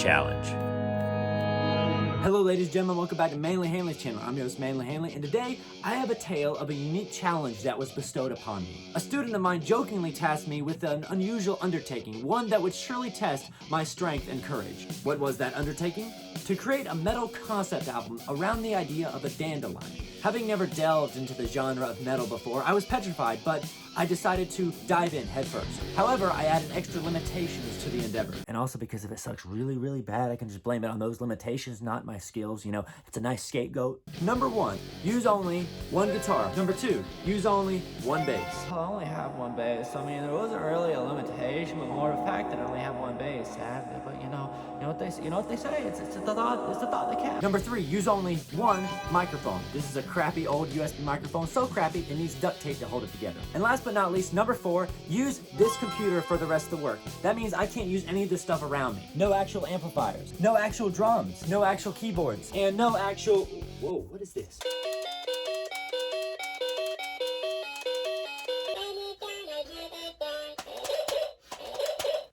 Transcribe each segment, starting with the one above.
challenge. Hello ladies and gentlemen, welcome back to Manly Hanley's channel. I'm your host Manly Hanley, and today I have a tale of a unique challenge that was bestowed upon me. A student of mine jokingly tasked me with an unusual undertaking, one that would surely test my strength and courage. What was that undertaking? To create a metal concept album around the idea of a dandelion. Having never delved into the genre of metal before, I was petrified, but I decided to dive in headfirst. However, I added extra limitations to the endeavor. And also because if it sucks really, really bad, I can just blame it on those limitations, not my skills. You know, it's a nice scapegoat. Number 1, use only one guitar. Number 2, use only one bass. I only have one bass. I mean, there wasn't really a limitation, but more the fact that I only have one bass, sadly. But you know what they say. It's the thought that counts. Number 3, use only one microphone. This is a crappy old USB microphone, so crappy it needs duct tape to hold it together. And last but not least, number 4, use this computer for the rest of the work. That means I can't use any of this stuff around me. No actual amplifiers, no actual drums, no actual keyboards, and no actual... Whoa, what is this?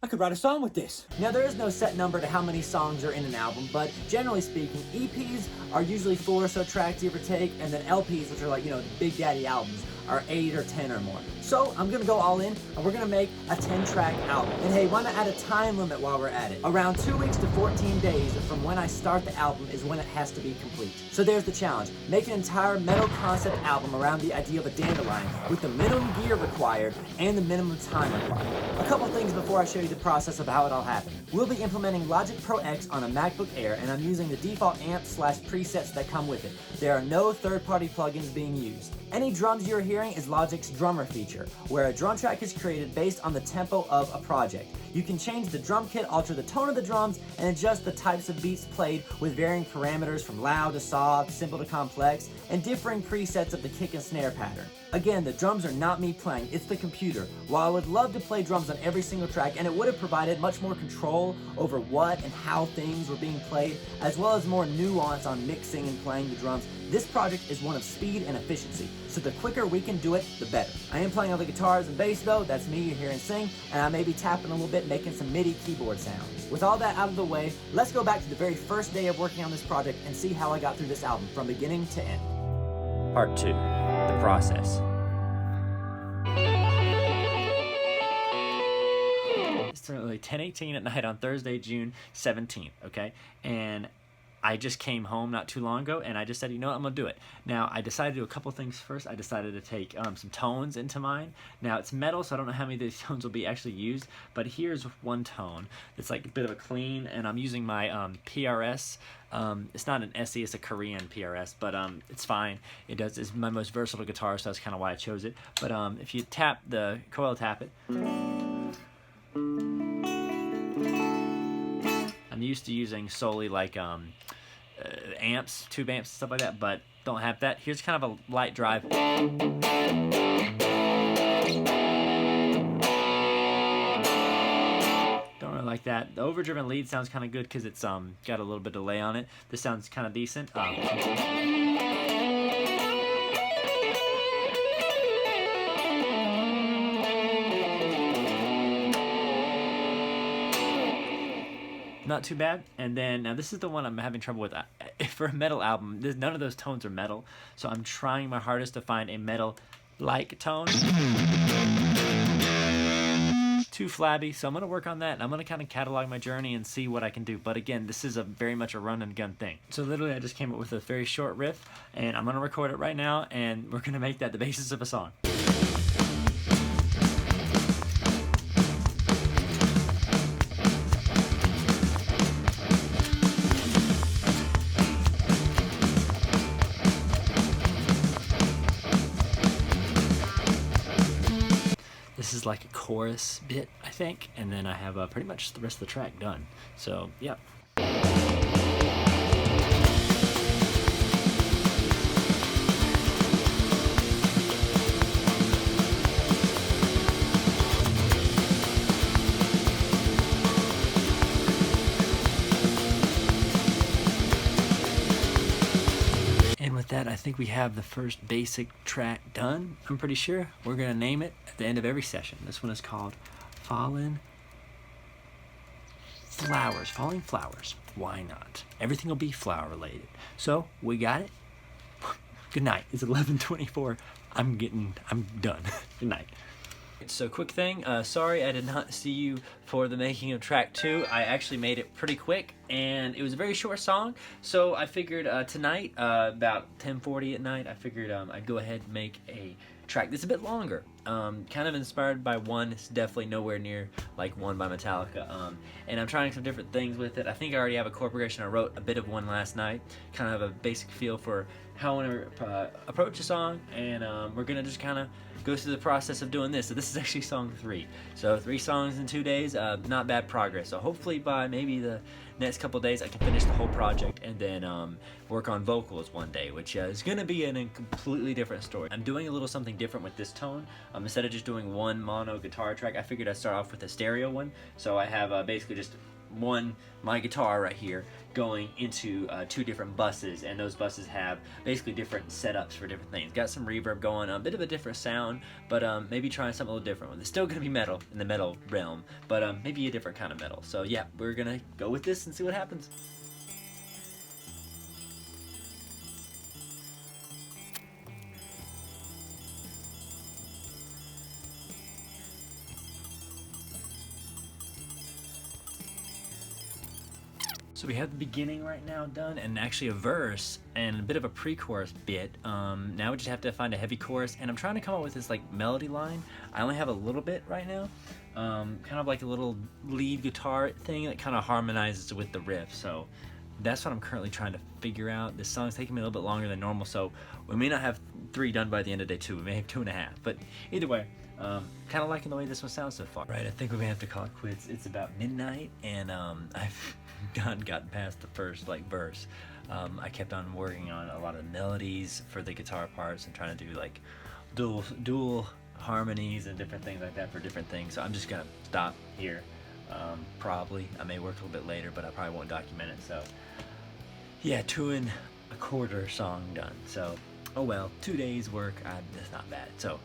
I could write a song with this. Now, there is no set number to how many songs are in an album, but generally speaking, EPs are usually 4 or so tracks, give or take, and then LPs, which are like, the Big Daddy albums, are 8 or 10 or more. So I'm gonna go all in, and we're gonna make a 10-track album. And hey, why not add a time limit while we're at it? Around 2 weeks to 14 days from when I start the album is when it has to be complete. So there's the challenge. Make an entire metal concept album around the idea of a dandelion with the minimum gear required and the minimum time required. A couple things before I show you the process of how it all happened. We'll be implementing Logic Pro X on a MacBook Air, and I'm using the default amp/presets that come with it. There are no third-party plugins being used. Any drums you're hearing is Logic's drummer feature, where a drum track is created based on the tempo of a project. You can change the drum kit, alter the tone of the drums, and adjust the types of beats played with varying parameters from loud to soft, simple to complex, and differing presets of the kick and snare pattern. Again, the drums are not me playing, it's the computer. While I would love to play drums on every single track, and it would have provided much more control over what and how things were being played, as well as more nuance on mixing and playing the drums, this project is one of speed and efficiency, so the quicker we can do it, the better. I am playing on the guitars and bass though, that's me you hear and sing, and I may be tapping a little bit, making some MIDI keyboard sounds. With all that out of the way, let's go back to the very first day of working on this project and see how I got through this album from beginning to end. Part 2, the process. It's currently 10:18 at night on Thursday, June 17th, okay? And I just came home not too long ago, and I just said, you know what, I'm going to do it. Now, I decided to do a couple things first. I decided to take some tones into mine. Now, it's metal, so I don't know how many of these tones will be actually used, but here's one tone. It's like a bit of a clean, and I'm using my PRS. It's not an SE, it's a Korean PRS, but it's fine. It's my most versatile guitar, so that's kind of why I chose it. But if you tap the coil, tap it. I'm used to using solely like amps, tube amps, stuff like that, but don't have that. Here's kind of a light drive. Don't really like that. The overdriven lead sounds kind of good because it's got a little bit of delay on it. This sounds kind of decent. Not too bad. And then now this is the one I'm having trouble with. For a metal album, none of those tones are metal, so I'm trying my hardest to find a metal-like tone. Too flabby, so I'm going to work on that, and I'm going to kind of catalog my journey and see what I can do. But again, this is very much a run-and-gun thing. So literally I just came up with a very short riff, and I'm going to record it right now, and we're going to make that the basis of a song. This is like a chorus bit, I think, and then I have pretty much the rest of the track done. So, yep. That I think we have the first basic track done. I'm pretty sure we're gonna name it at the end of every session. This one is called Fallen flowers, falling flowers. Why not? Everything will be flower related. So we got it. Good night. It's 11:24. I'm done. Good night. So quick thing, sorry I did not see you for the making of track 2. I actually made it pretty quick, and it was a very short song, so I figured tonight, about 10:40 at night, I figured I'd go ahead and make a track that's a bit longer, kind of inspired by One. It's definitely nowhere near like One by Metallica, and I'm trying some different things with it. I think I already have a chord progression. I wrote a bit of one last night, kind of a basic feel for how I want to approach a song, and we're gonna just kind of go through the process of doing this. So this is actually song 3. So 3 songs in 2 days, not bad progress. So hopefully by maybe the next couple days I can finish the whole project and then work on vocals one day, which is gonna be a completely different story. I'm doing a little something different with this tone. Instead of just doing one mono guitar track, I figured I'd start off with a stereo one. So I have basically just my guitar right here going into 2 different buses, and those buses have basically different setups for different things. Got some reverb going, a bit of a different sound, but maybe trying something a little different. It's still gonna be metal in the metal realm, but maybe a different kind of metal. So yeah, we're gonna go with this and see what happens. So we have the beginning right now done, and actually a verse and a bit of a pre-chorus bit. Now we just have to find a heavy chorus, and I'm trying to come up with this like melody line. I only have a little bit right now, kind of like a little lead guitar thing that kind of harmonizes with the riff. So that's what I'm currently trying to figure out. This song's taking me a little bit longer than normal, so we may not have 3 done by the end of day 2. We may have 2.5, but either way, kind of liking the way this one sounds so far. Right, I think we may have to call it quits. It's about midnight, and I've gotten past the first like verse. I kept on working on a lot of melodies for the guitar parts and trying to do like dual harmonies and different things like that for different things. So I'm just gonna stop here. Probably I may work a little bit later, but I probably won't document it. So yeah, 2.25 song done. So oh well, 2 days work. That's not bad. So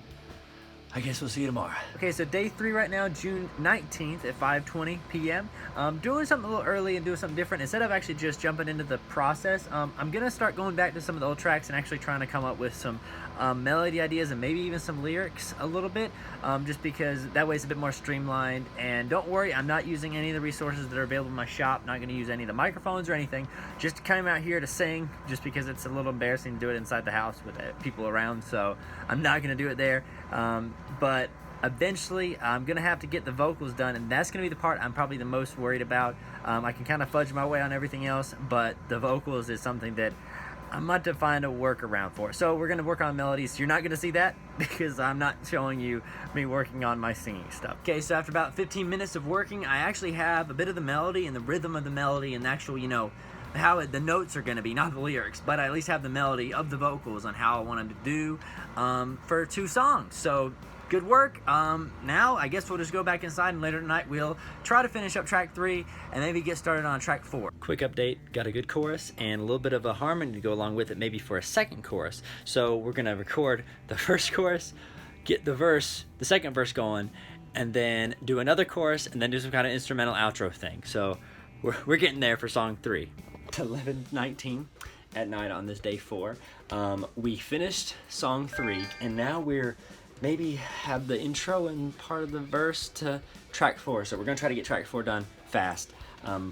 I guess we'll see you tomorrow. Okay, so day 3 right now, June 19th at 5:20 p.m. Doing something a little early and doing something different. Instead of actually just jumping into the process, I'm gonna start going back to some of the old tracks and actually trying to come up with some melody ideas and maybe even some lyrics a little bit, just because that way it's a bit more streamlined. And don't worry, I'm not using any of the resources that are available in my shop. Not gonna use any of the microphones or anything. Just come out here to sing, just because it's a little embarrassing to do it inside the house with people around. So I'm not gonna do it there. But eventually I'm gonna have to get the vocals done, and that's gonna be the part I'm probably the most worried about. I can kind of fudge my way on everything else, but the vocals is something that I'm about to find a workaround for. So we're gonna work on melodies. You're not gonna see that because I'm not showing you me working on my singing stuff. Okay, so after about 15 minutes of working, I actually have a bit of the melody and the rhythm of the melody and the actual, how the notes are going to be, not the lyrics, but I at least have the melody of the vocals on how I want them to do for 2 songs. So good work. Now I guess we'll just go back inside, and later tonight we'll try to finish up track 3 and maybe get started on track 4. Quick update, got a good chorus and a little bit of a harmony to go along with it, maybe for a second chorus. So we're gonna record the first chorus, get the second verse going, and then do another chorus, and then do some kind of instrumental outro thing. So we're getting there for song 3. 11:19 at night on this day 4. We finished song 3, and now we're maybe have the intro and part of the verse to track 4. So we're gonna try to get track 4 done fast.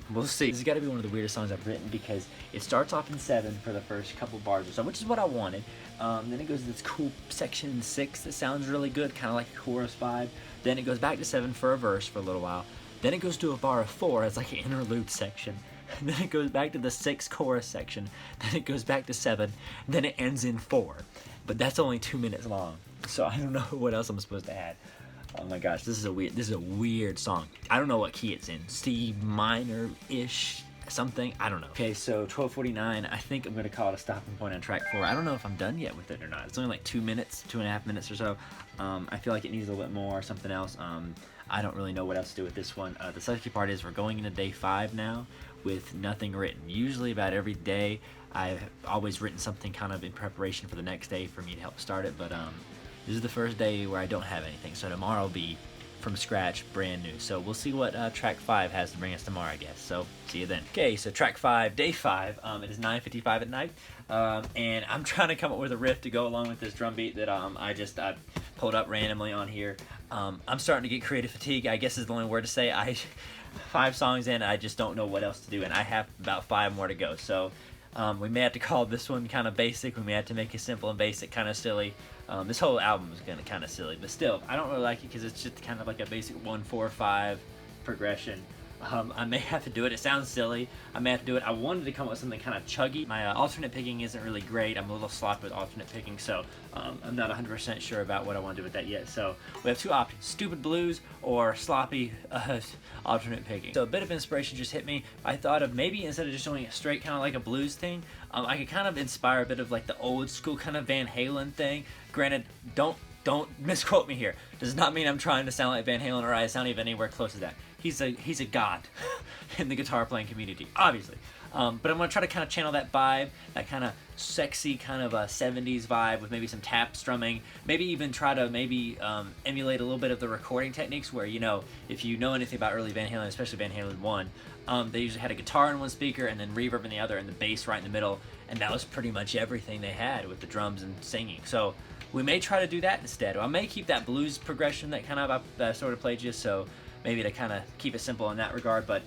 We'll see. This has got to be one of the weirdest songs I've written, because it starts off in 7 for the first couple bars or so, which is what I wanted. Then it goes to this cool section in 6 that sounds really good, kind of like a chorus vibe. Then it goes back to 7 for a verse for a little while. Then it goes to a bar of 4 as like an interlude section. And then it goes back to the 6 chorus section. Then it goes back to 7. Then it ends in 4. But that's only 2 minutes long. So I don't know what else I'm supposed to add. Oh my gosh, this is a weird song. I don't know what key it's in. C minor-ish, something. I don't know. Okay, so 12:49. I think I'm gonna call it a stopping point on track 4. I don't know if I'm done yet with it or not. It's only like 2 minutes, 2.5 minutes or so. I feel like it needs a little bit more, something else. I don't really know what else to do with this one. The sucky part is we're going into day 5 now with nothing written. Usually about every day I've always written something kind of in preparation for the next day for me to help start it, but this is the first day where I don't have anything. So tomorrow will be from scratch, brand new. So we'll see what track 5 has to bring us tomorrow, I guess. So see you then. Okay, so track 5, day 5. It is 9:55 at night, and I'm trying to come up with a riff to go along with this drum beat that I pulled up randomly on here. I'm starting to get creative fatigue, I guess is the only word to say. 5 songs in, I just don't know what else to do, and I have about 5 more to go. So we may have to call this one kind of basic. We may have to make it simple and basic, kind of silly. This whole album is kind of silly, but still, I don't really like it because it's just kind of like a basic 1-4-5 progression. I may have to do it. It sounds silly. I may have to do it. I wanted to come up with something kind of chuggy. My alternate picking isn't really great. I'm a little sloppy with alternate picking, so I'm not 100% sure about what I want to do with that yet. So we have 2 options: stupid blues or sloppy alternate picking. So a bit of inspiration just hit me. I thought of maybe instead of just doing it straight, kind of like a blues thing, I could kind of inspire a bit of like the old school kind of Van Halen thing. Granted, don't misquote me here. Does not mean I'm trying to sound like Van Halen, or I sound even anywhere close to that. He's a god in the guitar playing community, obviously. But I'm gonna try to kind of channel that vibe, that kind of sexy kind of a 70s vibe with maybe some tap strumming. Maybe even try to emulate a little bit of the recording techniques where, you know, if you know anything about early Van Halen, especially Van Halen 1, they usually had a guitar in one speaker and then reverb in the other and the bass right in the middle. And that was pretty much everything they had with the drums and singing. So we may try to do that instead. I may keep that blues progression that kind of I sort of played you, so maybe to kind of keep it simple in that regard, but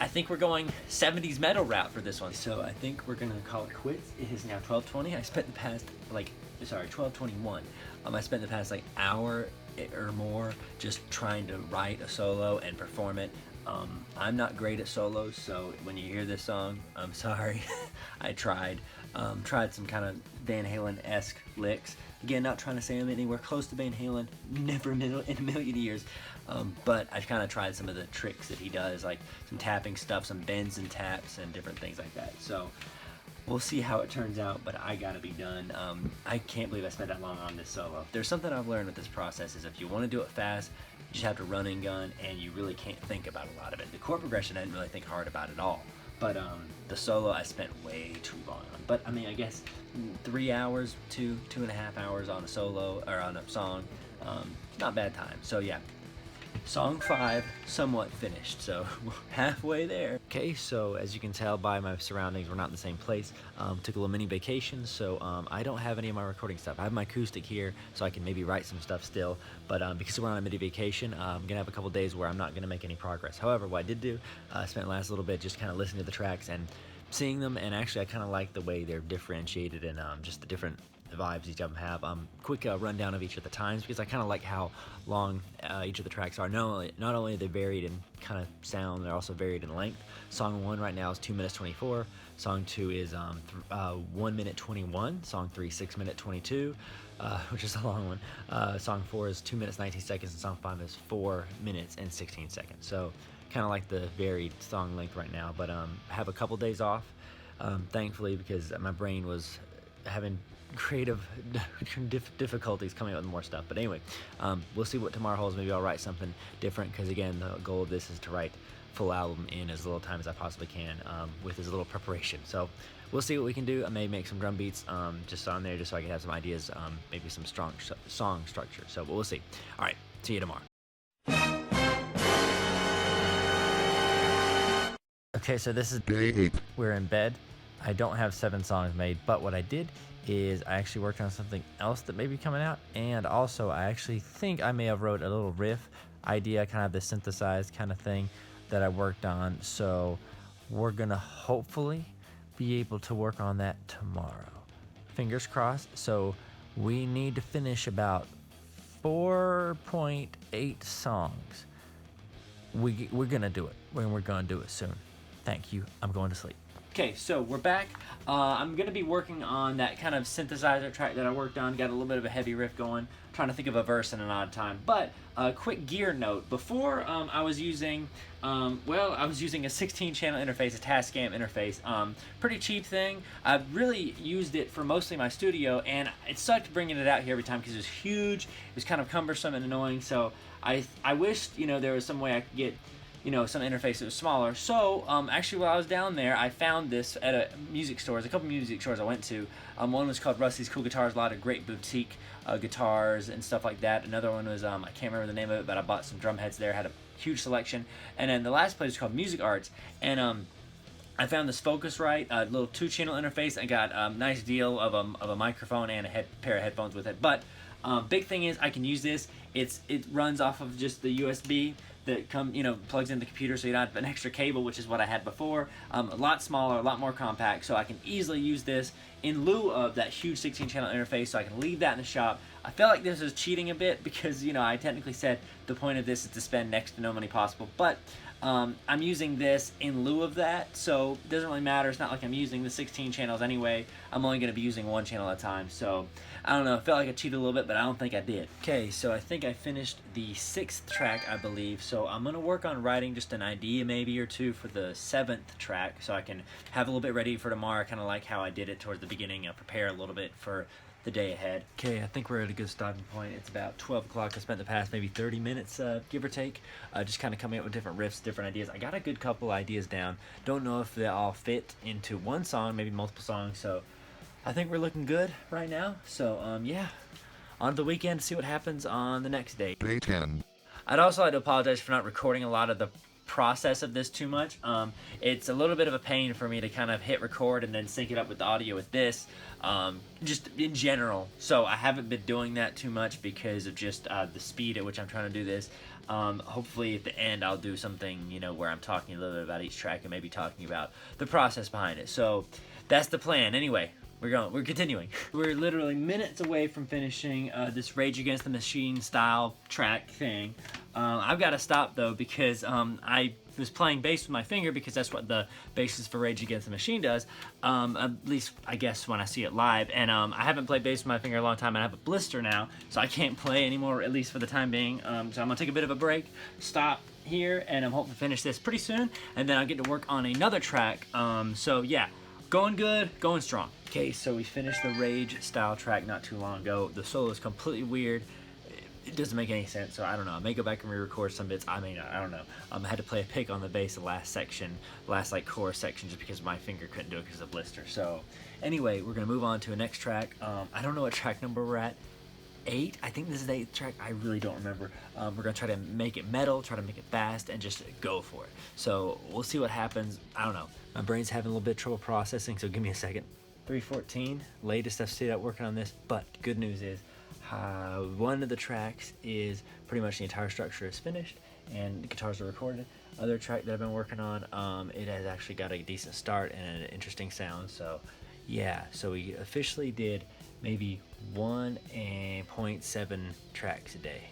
I think we're going 70s metal route for this one. So I think we're gonna call it quits. It is now 12:20. I spent the past 12:21. I spent the past hour or more just trying to write a solo and perform it. I'm not great at solos, so when you hear this song, I'm sorry. I tried some kind of Van Halen-esque licks. Again, not trying to say I'm anywhere close to Van Halen, never in a million years. But I kind of tried some of the tricks that he does, like some tapping stuff, some bends and taps and different things like that. So we'll see how it turns out, but I gotta be done. I can't believe I spent that long on this solo. There's something I've learned with this process is if you want to do it fast, you just have to run and gun, and you really can't think about a lot of it. The chord progression, I didn't really think hard about at all. But the solo, I spent way too long on. But I mean, I guess 3 hours, 2.5 hours on a solo, or on a song, not bad time. So yeah. Song 5 somewhat finished, so we're halfway there. Okay, so as you can tell by my surroundings, we're not in the same place. Took a little mini vacation, so I don't have any of my recording stuff. I have my acoustic here, so I can maybe write some stuff still, but because we're on a mini vacation, I'm gonna have a couple days where I'm not gonna make any progress. However, what I did do, I spent the last little bit just kind of listening to the tracks and seeing them, and actually I kind of like the way they're differentiated and just the different vibes each of them have. Quick rundown of each of the times, because I kind of like how long each of the tracks are. Not only are they varied in kind of sound, they're also varied in length. Song 1 right now is 2 minutes 24. Song 2 is 1 minute 21. Song 3 6 minute 22, which is a long one. Song 4 is 2 minutes 19 seconds, and song 5 is 4 minutes and 16 seconds. So kind of like the varied song length right now, but have a couple days off, thankfully, because my brain was having creative difficulties coming up with more stuff. But anyway, we'll see what tomorrow holds. Maybe I'll write something different, because again, the goal of this is to write full album in as little time as I possibly can, with as little preparation. So we'll see what we can do. I may make some drum beats just on there, just so I can have some ideas, maybe some strong song structure. So we'll see. All right, see you tomorrow. Okay, so this is day 8. We're in bed. I don't have 7 songs made, but what I did is I actually worked on something else that may be coming out, and also I actually think I may have wrote a little riff idea, kind of the synthesized kind of thing that I worked on. So we're gonna hopefully be able to work on that tomorrow. Fingers crossed. So we need to finish about 4.8 songs. We're gonna do it. We're gonna do it soon. Thank you. I'm going to sleep. Okay, so we're back. I'm going to be working on that kind of synthesizer track that I worked on. Got a little bit of a heavy riff going. Trying to think of a verse in an odd time. But a quick gear note. Before I was using, a 16-channel interface, a Tascam interface. Pretty cheap thing. I really used it for mostly my studio, and it sucked bringing it out here every time because it was huge. It was kind of cumbersome and annoying. So I wished, there was some way I could get you know, some interface that was smaller. So actually, while I was down there, I found this at a couple music stores I went to. One was called Rusty's Cool Guitars, a lot of great boutique guitars and stuff like that. Another one was I can't remember the name of it, but I bought some drum heads there, had a huge selection. And then the last place was called Music Arts, and I found this Focusrite, a little 2-channel interface. I got a nice deal of a microphone and a pair of headphones with it. But big thing is I can use this. It runs off of just the USB that plugs in the computer, so you don't have an extra cable, which is what I had before. A lot smaller, a lot more compact, so I can easily use this in lieu of that huge 16-channel interface, so I can leave that in the shop. I felt like this was cheating a bit because, I technically said the point of this is to spend next to no money possible, but I'm using this in lieu of that, so it doesn't really matter. It's not like I'm using the 16 channels anyway. I'm only going to be using one channel at a time, so I don't know. I felt like I cheated a little bit, but I don't think I did. Okay, so I think I finished the 6th track, I believe, so I'm going to work on writing just an idea maybe or two for the 7th track so I can have a little bit ready for tomorrow, kind of like how I did it towards the beginning, prepare a little bit for the day ahead. Okay, I think we're at a good starting point. It's about 12 o'clock. I spent the past maybe 30 minutes, give or take, just kind of coming up with different riffs, different ideas. I got a good couple ideas down. Don't know if they all fit into one song, maybe multiple songs, so I think we're looking good right now. So, yeah, on to the weekend to see what happens on the next day. Day 10. I'd also like to apologize for not recording a lot of the process of this too much. It's a little bit of a pain for me to kind of hit record and then sync it up with the audio with this, just in general. So I haven't been doing that too much because of just the speed at which I'm trying to do this. Hopefully at the end I'll do something, where I'm talking a little bit about each track and maybe talking about the process behind it. So that's the plan. Anyway, we're continuing. We're literally minutes away from finishing this Rage Against the Machine style track thing. I've got to stop though because I was playing bass with my finger because that's what the bassist for Rage Against the Machine does, at least I guess when I see it live, and I haven't played bass with my finger in a long time and I have a blister now, so I can't play anymore, at least for the time being. So I'm gonna take a bit of a break, stop here, and I'm hoping to finish this pretty soon, and then I'll get to work on another track. So yeah, going good, going strong. Okay, so we finished the Rage style track not too long ago. The solo is completely weird. It doesn't make any sense, so I don't know. I may go back and re-record some bits. I may not. I don't know. I had to play a pick on the bass the last section, like chorus section, just because my finger couldn't do it because of the blister. So anyway, we're gonna move on to a next track. I don't know what track number we're at. 8. I think this is the 8th track. I really don't remember. We're gonna try to make it metal, try to make it fast, and just go for it. So we'll see what happens. I don't know. My brain's having a little bit of trouble processing, so give me a second. 3:14. Latest I've stayed out working on this, but good news is one of the tracks is pretty much the entire structure is finished and the guitars are recorded. Other track that I've been working on, it has actually got a decent start and an interesting sound. So yeah, so we officially did maybe 1.7 tracks a day.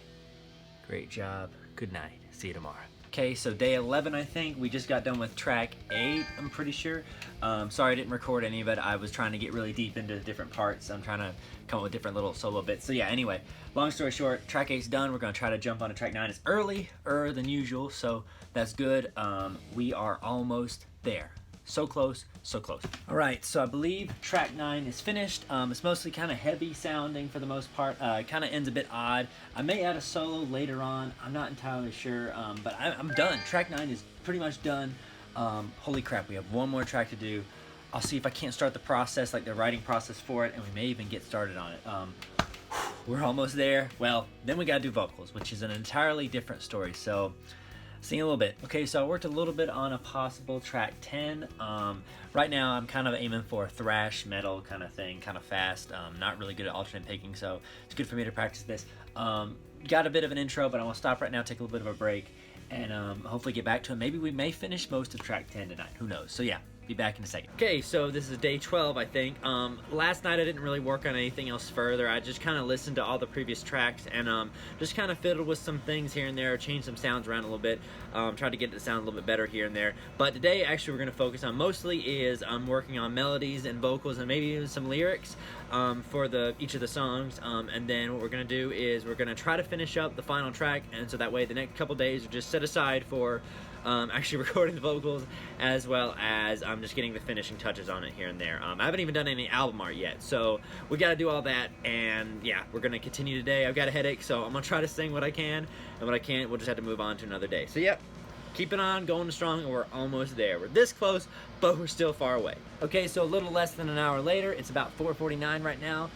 Great job. Good night. See you tomorrow. Okay, so day 11, I think. We just got done with track 8, I'm pretty sure. Sorry I didn't record any of it. I was trying to get really deep into different parts. I'm trying to come up with different little solo bits. So yeah, anyway, long story short, track 8's done. We're going to try to jump onto track 9. It's earlier than usual, so that's good. We are almost there. So close, so close. All right, so I believe track 9 is finished. It's mostly kind of heavy sounding for the most part. It kind of ends a bit odd. I may add a solo later on. I'm not entirely sure, but I'm done. Track 9 is pretty much done. Holy crap, we have one more track to do. I'll see if I can't start the process, like the writing process for it, and we may even get started on it. We're almost there. Well, then we gotta do vocals, which is an entirely different story. So sing a little bit. Okay, so I worked a little bit on a possible track 10. Right now I'm kind of aiming for a thrash metal kind of thing, kind of fast. Not really good at alternate picking, so it's good for me to practice this. Got a bit of an intro, but I want to stop right now, take a little bit of a break, and hopefully get back to it. Maybe we may finish most of track 10 tonight. Who knows? So yeah, be back in a second. Okay, so this is day 12, I think. Last night I didn't really work on anything else further. I just kind of listened to all the previous tracks and just kind of fiddled with some things here and there, changed some sounds around a little bit, tried to get it to sound a little bit better here and there. But today, actually, we're going to focus on mostly is working on melodies and vocals and maybe even some lyrics for each of the songs. And then what we're going to do is we're going to try to finish up the final track, and so that way the next couple days are just set aside for actually recording the vocals, as well as just getting the finishing touches on it here and there. I haven't even done any album art yet, so we got to do all that, and yeah, we're going to continue today. I've got a headache, so I'm going to try to sing what I can, and what I can't, we'll just have to move on to another day. So yep, keeping on, going strong, and we're almost there. We're this close, but we're still far away. Okay, so a little less than an hour later, it's about 4:49 right now.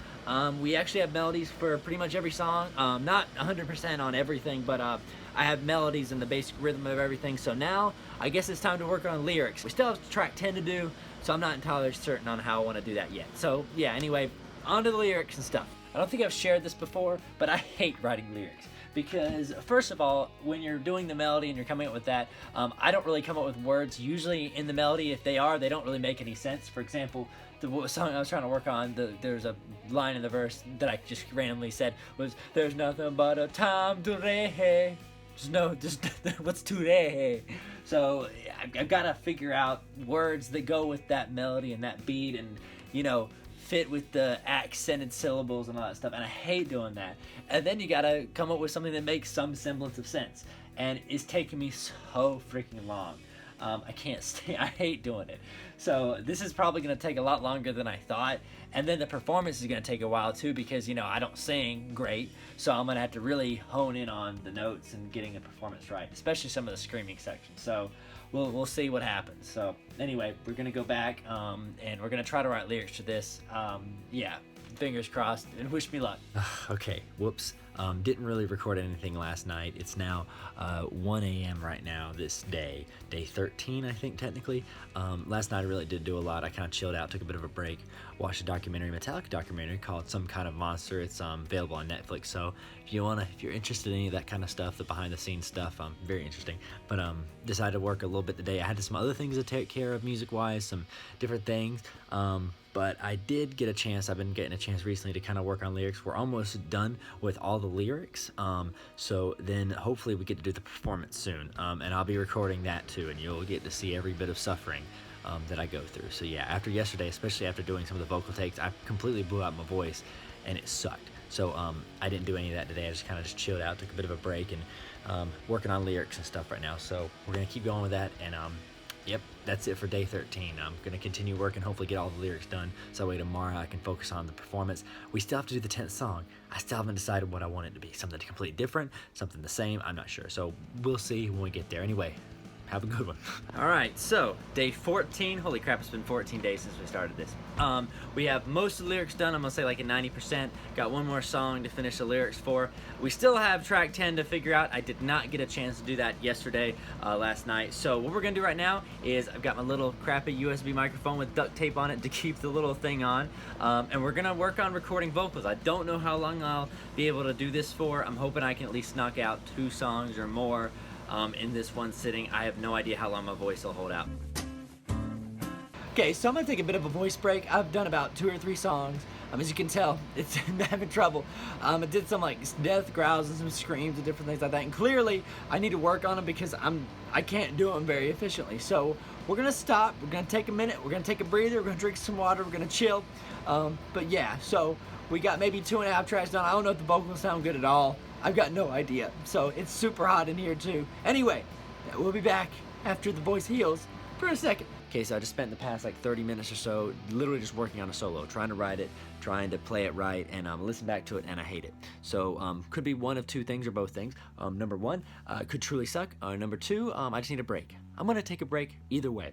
We actually have melodies for pretty much every song. Not 100% on everything, but I have melodies and the basic rhythm of everything. So now, I guess it's time to work on lyrics. We still have track 10 to do, so I'm not entirely certain on how I want to do that yet. So yeah, anyway, on to the lyrics and stuff. I don't think I've shared this before, but I hate writing lyrics. Because first of all, when you're doing the melody and you're coming up with that, I don't really come up with words usually in the melody. If they are, they don't really make any sense. For example, the song I was trying to work on, there's a line in the verse that I just randomly said was, "There's nothing but a time to re." Just what's to re? So I've got to figure out words that go with that melody and that beat, and you know, fit with the accented syllables and all that stuff, and I hate doing that. And then you gotta come up with something that makes some semblance of sense, and it's taking me so freaking long. I can't stay. I hate doing it. So this is probably gonna take a lot longer than I thought, and then the performance is gonna take a while too, because you know I don't sing great, so I'm gonna have to really hone in on the notes and getting the performance right, especially some of the screaming sections. So we'll see what happens. So anyway, we're gonna go back and we're gonna try to write lyrics to this. Yeah, fingers crossed, and wish me luck. Okay, whoops. Didn't really record anything last night. It's now 1 a.m. right now, this day 13, I think, technically. Last night I really did do a lot. I kind of chilled out, took a bit of a break, watched a documentary, Metallica documentary called Some Kind of Monster. It's available on Netflix, so if you're interested in any of that kind of stuff, the behind the scenes stuff, very interesting. But decided to work a little bit today. I had some other things to take care of music wise, some different things. But I did get a chance, I've been getting a chance recently to kind of work on lyrics. We're almost done with all the lyrics, so then hopefully we get to do the performance soon, and I'll be recording that too, and you'll get to see every bit of suffering that I go through. So yeah, after yesterday, especially after doing some of the vocal takes, I completely blew out my voice, and it sucked. So I didn't do any of that today. I just kind of chilled out, took a bit of a break, and working on lyrics and stuff right now. So we're gonna keep going with that, and yep, that's it for day 13. I'm going to continue working, hopefully get all the lyrics done, so that way tomorrow I can focus on the performance. We still have to do the 10th song. I still haven't decided what I want it to be. Something completely different, something the same, I'm not sure. So we'll see when we get there. Anyway, have a good one. All right, so day 14. Holy crap, it's been 14 days since we started this. We have most of the lyrics done. I'm gonna say like at 90%. Got one more song to finish the lyrics for. We still have track 10 to figure out. I did not get a chance to do that yesterday, last night. So what we're gonna do right now is I've got my little crappy USB microphone with duct tape on it to keep the little thing on, and we're gonna work on recording vocals. I don't know how long I'll be able to do this for. I'm hoping I can at least knock out 2 songs or more in this one sitting. I have no idea how long my voice will hold out. Okay, so I'm gonna take a bit of a voice break. I've done about 2 or 3 songs. As you can tell, I'm having trouble. I did some like death growls and some screams and different things like that. And clearly, I need to work on them because I can't do them very efficiently. So we're gonna stop. We're gonna take a minute. We're gonna take a breather. We're gonna drink some water. We're gonna chill. But yeah, so we got maybe 2.5 tracks done. I don't know if the vocals sound good at all. I've got no idea. So it's super hot in here too. Anyway, we'll be back after the voice heals for a second. Okay, so I just spent the past like 30 minutes or so literally just working on a solo, trying to write it, trying to play it right, and listen back to it, and I hate it. So could be one of 2 things or both things. Number 1, could truly suck. Number 2, I just need a break. I'm gonna take a break either way.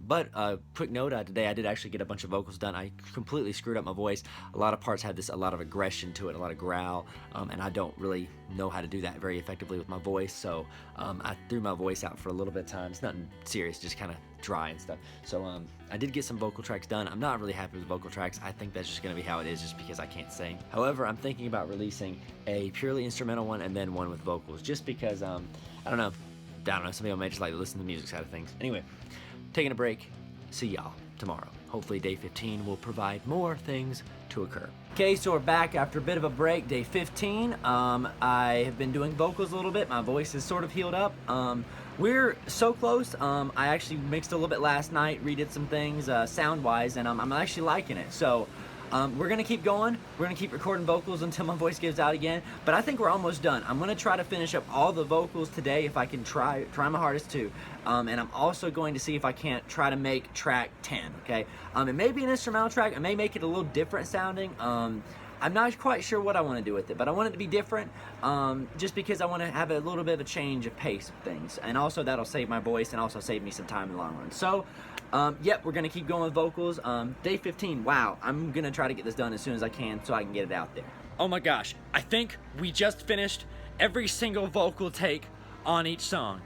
But quick note, today I did actually get a bunch of vocals done. I completely screwed up my voice. A lot of parts had a lot of aggression to it, a lot of growl, and I don't really know how to do that very effectively with my voice, so I threw my voice out for a little bit of time. It's nothing serious, just kind of dry and stuff. So I did get some vocal tracks done. I'm not really happy with vocal tracks. I think that's just gonna be how it is, just because I can't sing. However, I'm thinking about releasing a purely instrumental one and then one with vocals, just because I don't know, some people may just like to listen to the music side of things. Anyway, taking a break. See y'all tomorrow. Hopefully day 15 will provide more things to occur. Okay, so we're back after a bit of a break, day 15. I have been doing vocals a little bit. My voice is sort of healed up. We're so close. I actually mixed a little bit last night, redid some things sound-wise, and I'm actually liking it. So we're gonna keep going. We're gonna keep recording vocals until my voice gives out again. But I think we're almost done. I'm gonna try to finish up all the vocals today if I can try my hardest to. And I'm also going to see if I can't try to make track 10. Okay. It may be an instrumental track. I may make it a little different sounding. I'm not quite sure what I want to do with it, but I want it to be different, just because I want to have a little bit of a change of pace of things, and also that'll save my voice and also save me some time in the long run. So, yep, we're gonna keep going with vocals. Day 15. Wow, I'm gonna try to get this done as soon as I can so I can get it out there. Oh my gosh, I think we just finished every single vocal take on each song.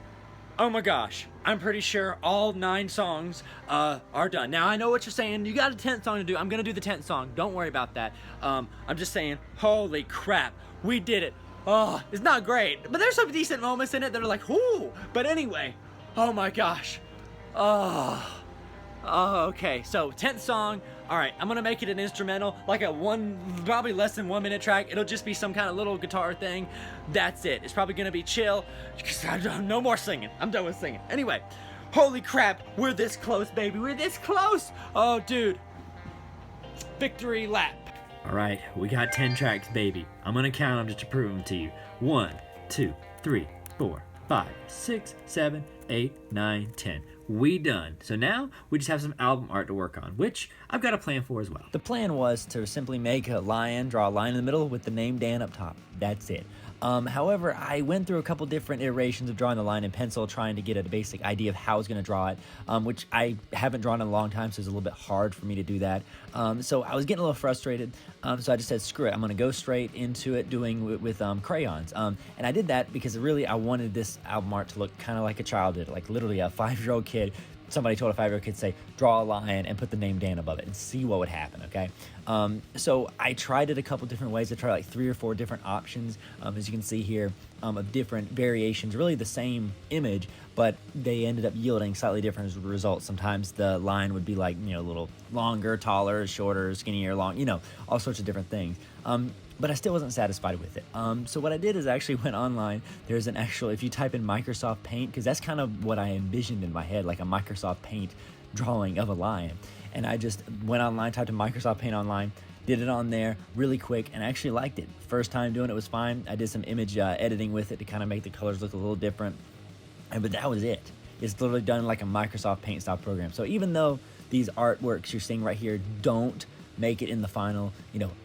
Oh my gosh, I'm pretty sure all 9 songs are done. Now I know what you're saying, you got a 10th song to do. I'm gonna do the 10th song, don't worry about that. I'm just saying, holy crap, we did it. Oh, it's not great, but there's some decent moments in it that are like, whoo. But anyway, oh my gosh. Oh, okay, so 10th song. All right, I'm gonna make it an instrumental, like probably less than 1 minute track. It'll just be some kind of little guitar thing. That's it. It's probably gonna be chill. No more singing. I'm done with singing. Anyway, holy crap, we're this close, baby. We're this close. Oh, dude. Victory lap. All right, we got 10 tracks, baby. I'm gonna count them just to prove them to you. 1, 2, 3, 4, 5, 6, 7, 8, 9, 10. We done. So now we just have some album art to work on, which I've got a plan for as well. The plan was to simply make a lion, draw a line in the middle with the name Dan up top. That's it. However, I went through a couple different iterations of drawing the line in pencil, trying to get a basic idea of how I was going to draw it, which I haven't drawn in a long time, so it's a little bit hard for me to do that. So I was getting a little frustrated, so I just said, screw it, I'm going to go straight into it doing with crayons. And I did that because really I wanted this album art to look kind of like a child did, like literally a 5-year-old kid. Somebody told a 5-year-old kid to say, draw a lion and put the name Dan above it and see what would happen, okay? So I tried it a couple different ways. I tried like 3 or 4 different options, as you can see here, of different variations, really the same image, but they ended up yielding slightly different results. Sometimes the line would be like, a little longer, taller, shorter, skinnier, long, all sorts of different things. But I still wasn't satisfied with it. So what I did is I actually went online. There's an actual, if you type in Microsoft Paint, because that's kind of what I envisioned in my head, like a Microsoft Paint drawing of a lion. And I just went online, typed in Microsoft Paint online, did it on there really quick, and I actually liked it. First time doing it was fine. I did some image editing with it to kind of make the colors look a little different. But that was it. It's literally done like a Microsoft Paint style program. So even though these artworks you're seeing right here don't make it in the final,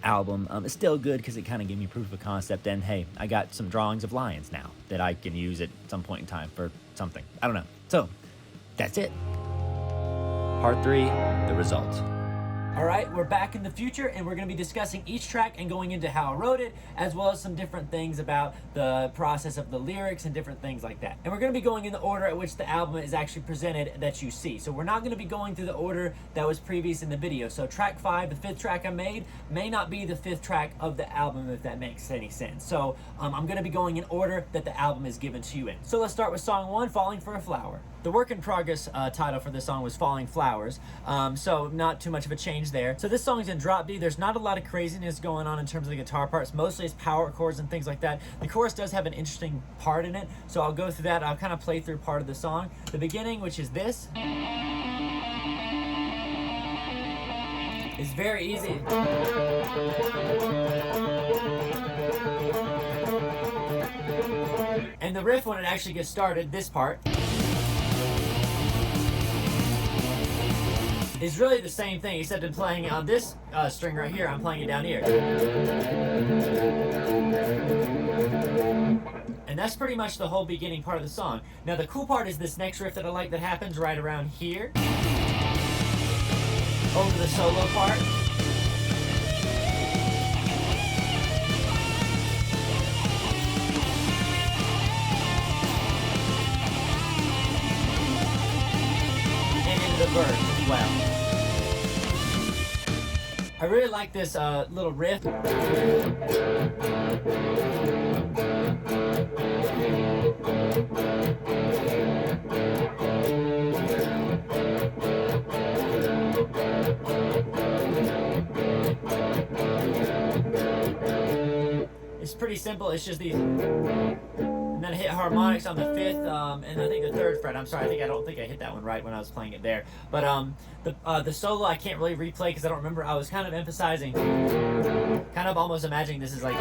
album, it's still good because it kind of gave me proof of concept. And hey, I got some drawings of lions now that I can use at some point in time for something. I don't know. So that's it. Part 3, the results. All right, we're back in the future, and we're going to be discussing each track and going into how I wrote it, as well as some different things about the process of the lyrics and different things like that. And we're going to be going in the order at which the album is actually presented that you see. So we're not going to be going through the order that was previous in the video. So track 5, the 5th track I made, may not be the 5th track of the album, if that makes any sense. So I'm going to be going in order that the album is given to you in. So let's start with song 1, Falling for a Flower. The work in progress title for this song was Falling Flowers, so not too much of a change there. So this song's in drop D. There's not a lot of craziness going on in terms of the guitar parts. Mostly it's power chords and things like that. The chorus does have an interesting part in it, so I'll go through that. I'll kind of play through part of the song. The beginning, which is this, is very easy. And the riff, when it actually gets started, this part, is really the same thing, except in playing on this string right here, I'm playing it down here. And that's pretty much the whole beginning part of the song. Now the cool part is this next riff that I like that happens right around here, over the solo part. And into the verse as well. I really like this little riff. It's pretty simple. It's just these, and then I hit harmonics on the 5th, and I think the 3rd fret. I'm sorry, I don't think I hit that one right when I was playing it there. But the solo I can't really replay because I don't remember. I was kind of emphasizing, kind of almost imagining this is like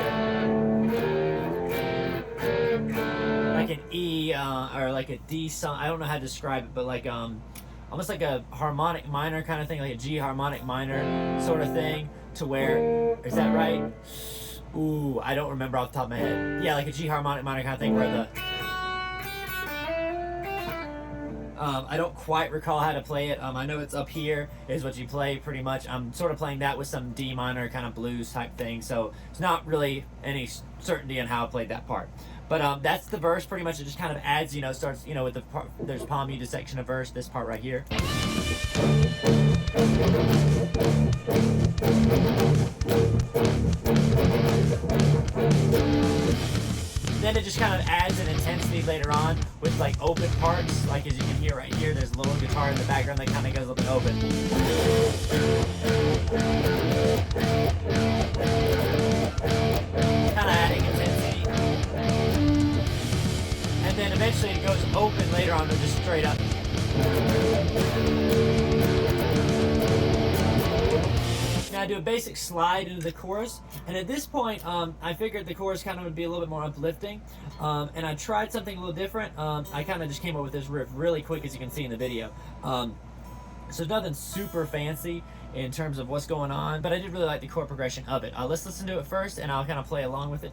an E or like a D song. I don't know how to describe it, but like almost like a harmonic minor kind of thing, like a G harmonic minor sort of thing. to where, is that right? Ooh, I don't remember off the top of my head. Yeah, like a G harmonic minor kind of thing where the... I don't quite recall how to play it. I know it's up here is what you play pretty much. I'm sort of playing that with some D minor kind of blues type thing, so it's not really any certainty on how I played that part. But that's the verse pretty much. It just kind of adds, starts, with the part, there's palm muted section of verse, this part right here. Then it just kind of adds an intensity later on with like open parts, like as you can hear right here, there's a little guitar in the background that kind of goes a little bit open. Kind of adding intensity. And then eventually it goes open later on, but just straight up. Now I do a basic slide into the chorus, and at this point, I figured the chorus kind of would be a little bit more uplifting, and I tried something a little different. I kind of just came up with this riff really quick, as you can see in the video. So nothing super fancy in terms of what's going on, but I did really like the chord progression of it. Let's listen to it first, and I'll kind of play along with it.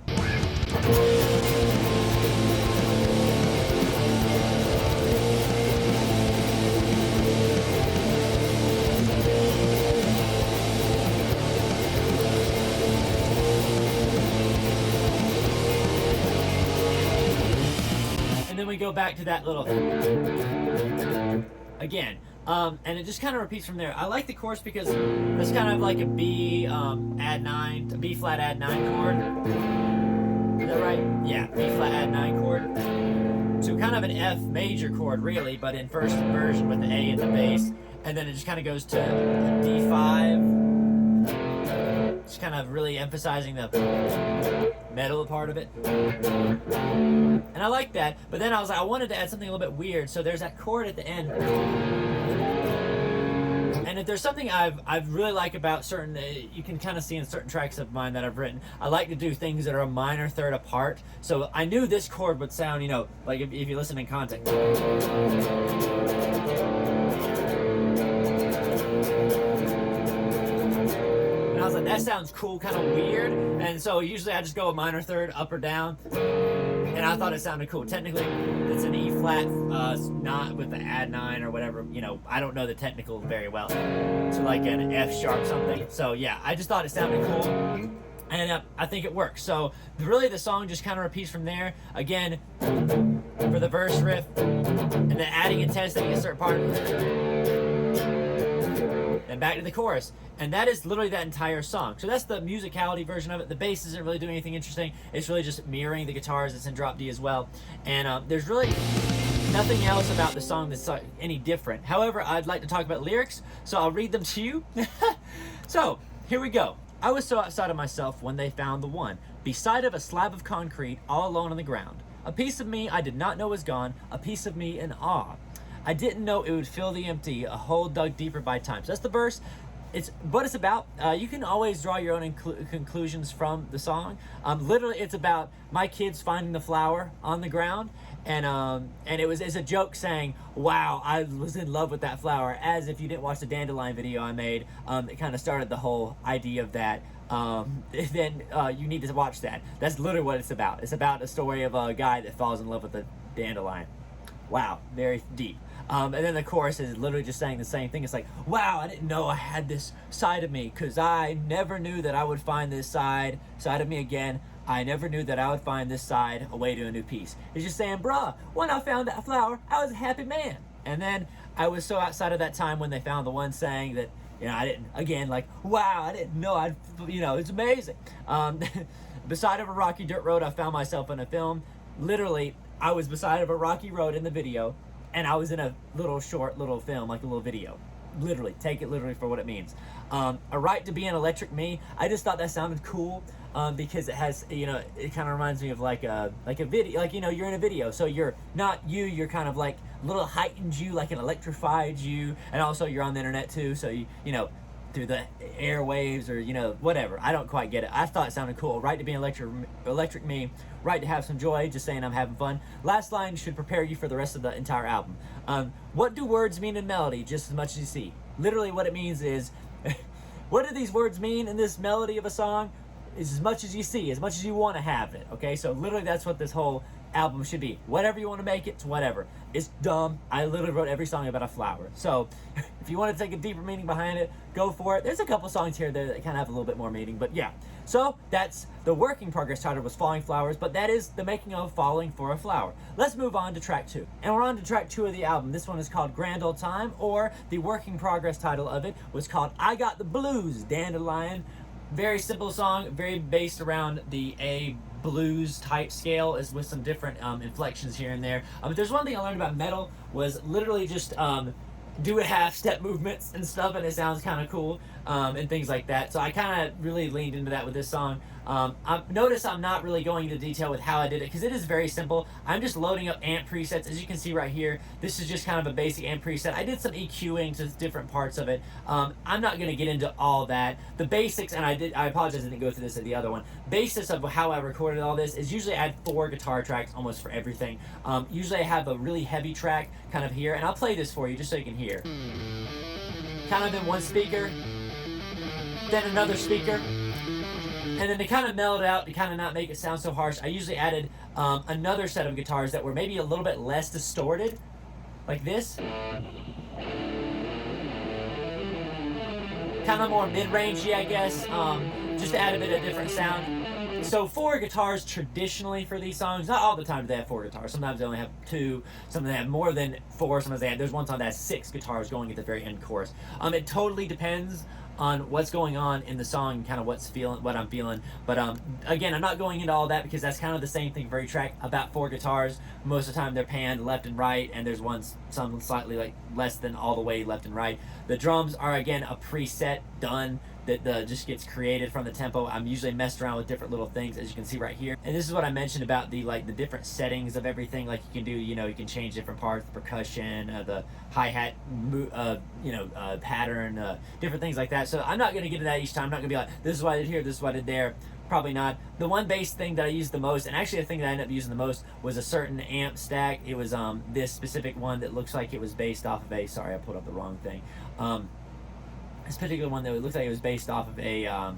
Then we go back to that little again, and it just kind of repeats from there. I like the chorus because it's kind of like a B add 9, a B flat add 9 chord. Is that right? Yeah, B flat add 9 chord. So kind of an F major chord really, but in first version with the A in the bass, and then it just kind of goes to a D5. Just kind of really emphasizing the metal part of it. And I like that, but then I was like, I wanted to add something a little bit weird, so there's that chord at the end. And if there's something I really like about certain, you can kind of see in certain tracks of mine that I've written, I like to do things that are a minor third apart. So I knew this chord would sound, like if you listen in context. And I was like, that sounds cool, kind of weird. And so usually I just go a minor third, up or down. And I thought it sounded cool. Technically, it's an E flat, not with the add 9 or whatever. I don't know the technical very well. So like an F sharp something. So yeah, I just thought it sounded cool. And I think it works. So really the song just kind of repeats from there. Again, for the verse riff, and then adding intensity at a certain part. Then back to the chorus. And that is literally that entire song. So that's the musicality version of it. The bass isn't really doing anything interesting. It's really just mirroring the guitars. It's in drop D as well. And there's really nothing else about the song that's any different. However, I'd like to talk about lyrics, so I'll read them to you. So, here we go. I was so outside of myself when they found the one, beside of a slab of concrete, all alone on the ground. A piece of me I did not know was gone, a piece of me in awe. I didn't know it would fill the empty, a hole dug deeper by time. So that's the verse. It's what it's about. You can always draw your own conclusions from the song. Literally, it's about my kids finding the flower on the ground, and it's a joke saying, "Wow, I was in love with that flower." As if you didn't watch the Dandelion video I made, it kind of started the whole idea of that. Then you need to watch that. That's literally what it's about. It's about a story of a guy that falls in love with a dandelion. Wow, very deep. And then the chorus is literally just saying the same thing. It's like, wow, I didn't know I had this side of me, because I never knew that I would find this side of me again. I never knew that I would find this side a way to a new piece. It's just saying, bruh, when I found that flower, I was a happy man. And then I was so outside of that time when they found the one, saying that, I didn't, again, like, wow, I didn't know it's amazing. Beside of a rocky dirt road, I found myself in a film. Literally, I was beside of a rocky road in the video, and I was in a little film, like a little video. Literally, take it literally for what it means. A right to be an electric me. I just thought that sounded cool because it has, it kind of reminds me of like a video, like, you're in a video, so you're not you're kind of like a little heightened you, like an electrified you, and also you're on the internet too, so you through the airwaves or whatever. I don't quite get it. I thought it sounded cool. Right to be an electric me, right to have some joy, just saying I'm having fun. Last line should prepare you for the rest of the entire album. What do words mean in melody? Just as much as you see. Literally what it means is what do these words mean in this melody of a song? Is as much as you see, as much as you want to have it, okay? So literally that's what this whole album should be. Whatever you want to make it, it's whatever. It's dumb. I literally wrote every song about a flower. So if you want to take a deeper meaning behind it, go for it. There's a couple songs here that kind of have a little bit more meaning, but yeah. So that's the work in progress title was Falling Flowers, but that is the making of Falling for a Flower. Let's move on to track 2. And we're on to track 2 of the album. This one is called Grand Old Time, or the work in progress title of it was called I Got the Blues, Dandelion. Very simple song, very based around the A blues type scale, is with some different inflections here and there. But there's one thing I learned about metal was literally just do a half step movements and stuff, and it sounds kind of cool and things like that. So I kind of really leaned into that with this song. Notice I'm not really going into detail with how I did it because it is very simple. I'm just loading up amp presets. As you can see right here, this is just kind of a basic amp preset. I did some EQing to different parts of it. I'm not going to get into all that. The basics, and I apologize I didn't go through this at the other one. Basics of how I recorded all this is usually I had 4 guitar tracks almost for everything. Usually I have a really heavy track kind of here, and I'll play this for you just so you can hear. Kind of in one speaker, then another speaker, and then to kind of meld it out, to kind of not make it sound so harsh, I usually added another set of guitars that were maybe a little bit less distorted, like this. Kind of more mid-rangey, I guess, just to add a bit of different sound. So 4 guitars traditionally for these songs. Not all the time do they have 4 guitars. Sometimes they only have 2. Sometimes they have more than 4. Sometimes they have, there's one song that has 6 guitars going at the very end chorus. It totally depends on what's going on in the song and kind of what I'm feeling. But again, I'm not going into all that because that's kind of the same thing for every track. About 4 guitars, most of the time they're panned left and right, and there's some slightly like less than all the way left and right. The drums are again a preset done that just gets created from the tempo. I'm usually messed around with different little things, as you can see right here. And this is what I mentioned about the different settings of everything. Like you can do, you can change different parts, the percussion, the hi-hat, pattern, different things like that. So I'm not going to get into that each time. I'm not going to be like, this is what I did here, this is what I did there. Probably not. The one bass thing that I used the most, and actually the thing that I ended up using the most, was a certain amp stack. It was this specific one that looks like it was based off of sorry, I pulled up the wrong thing. This particular one, though, it looks like it was based off of I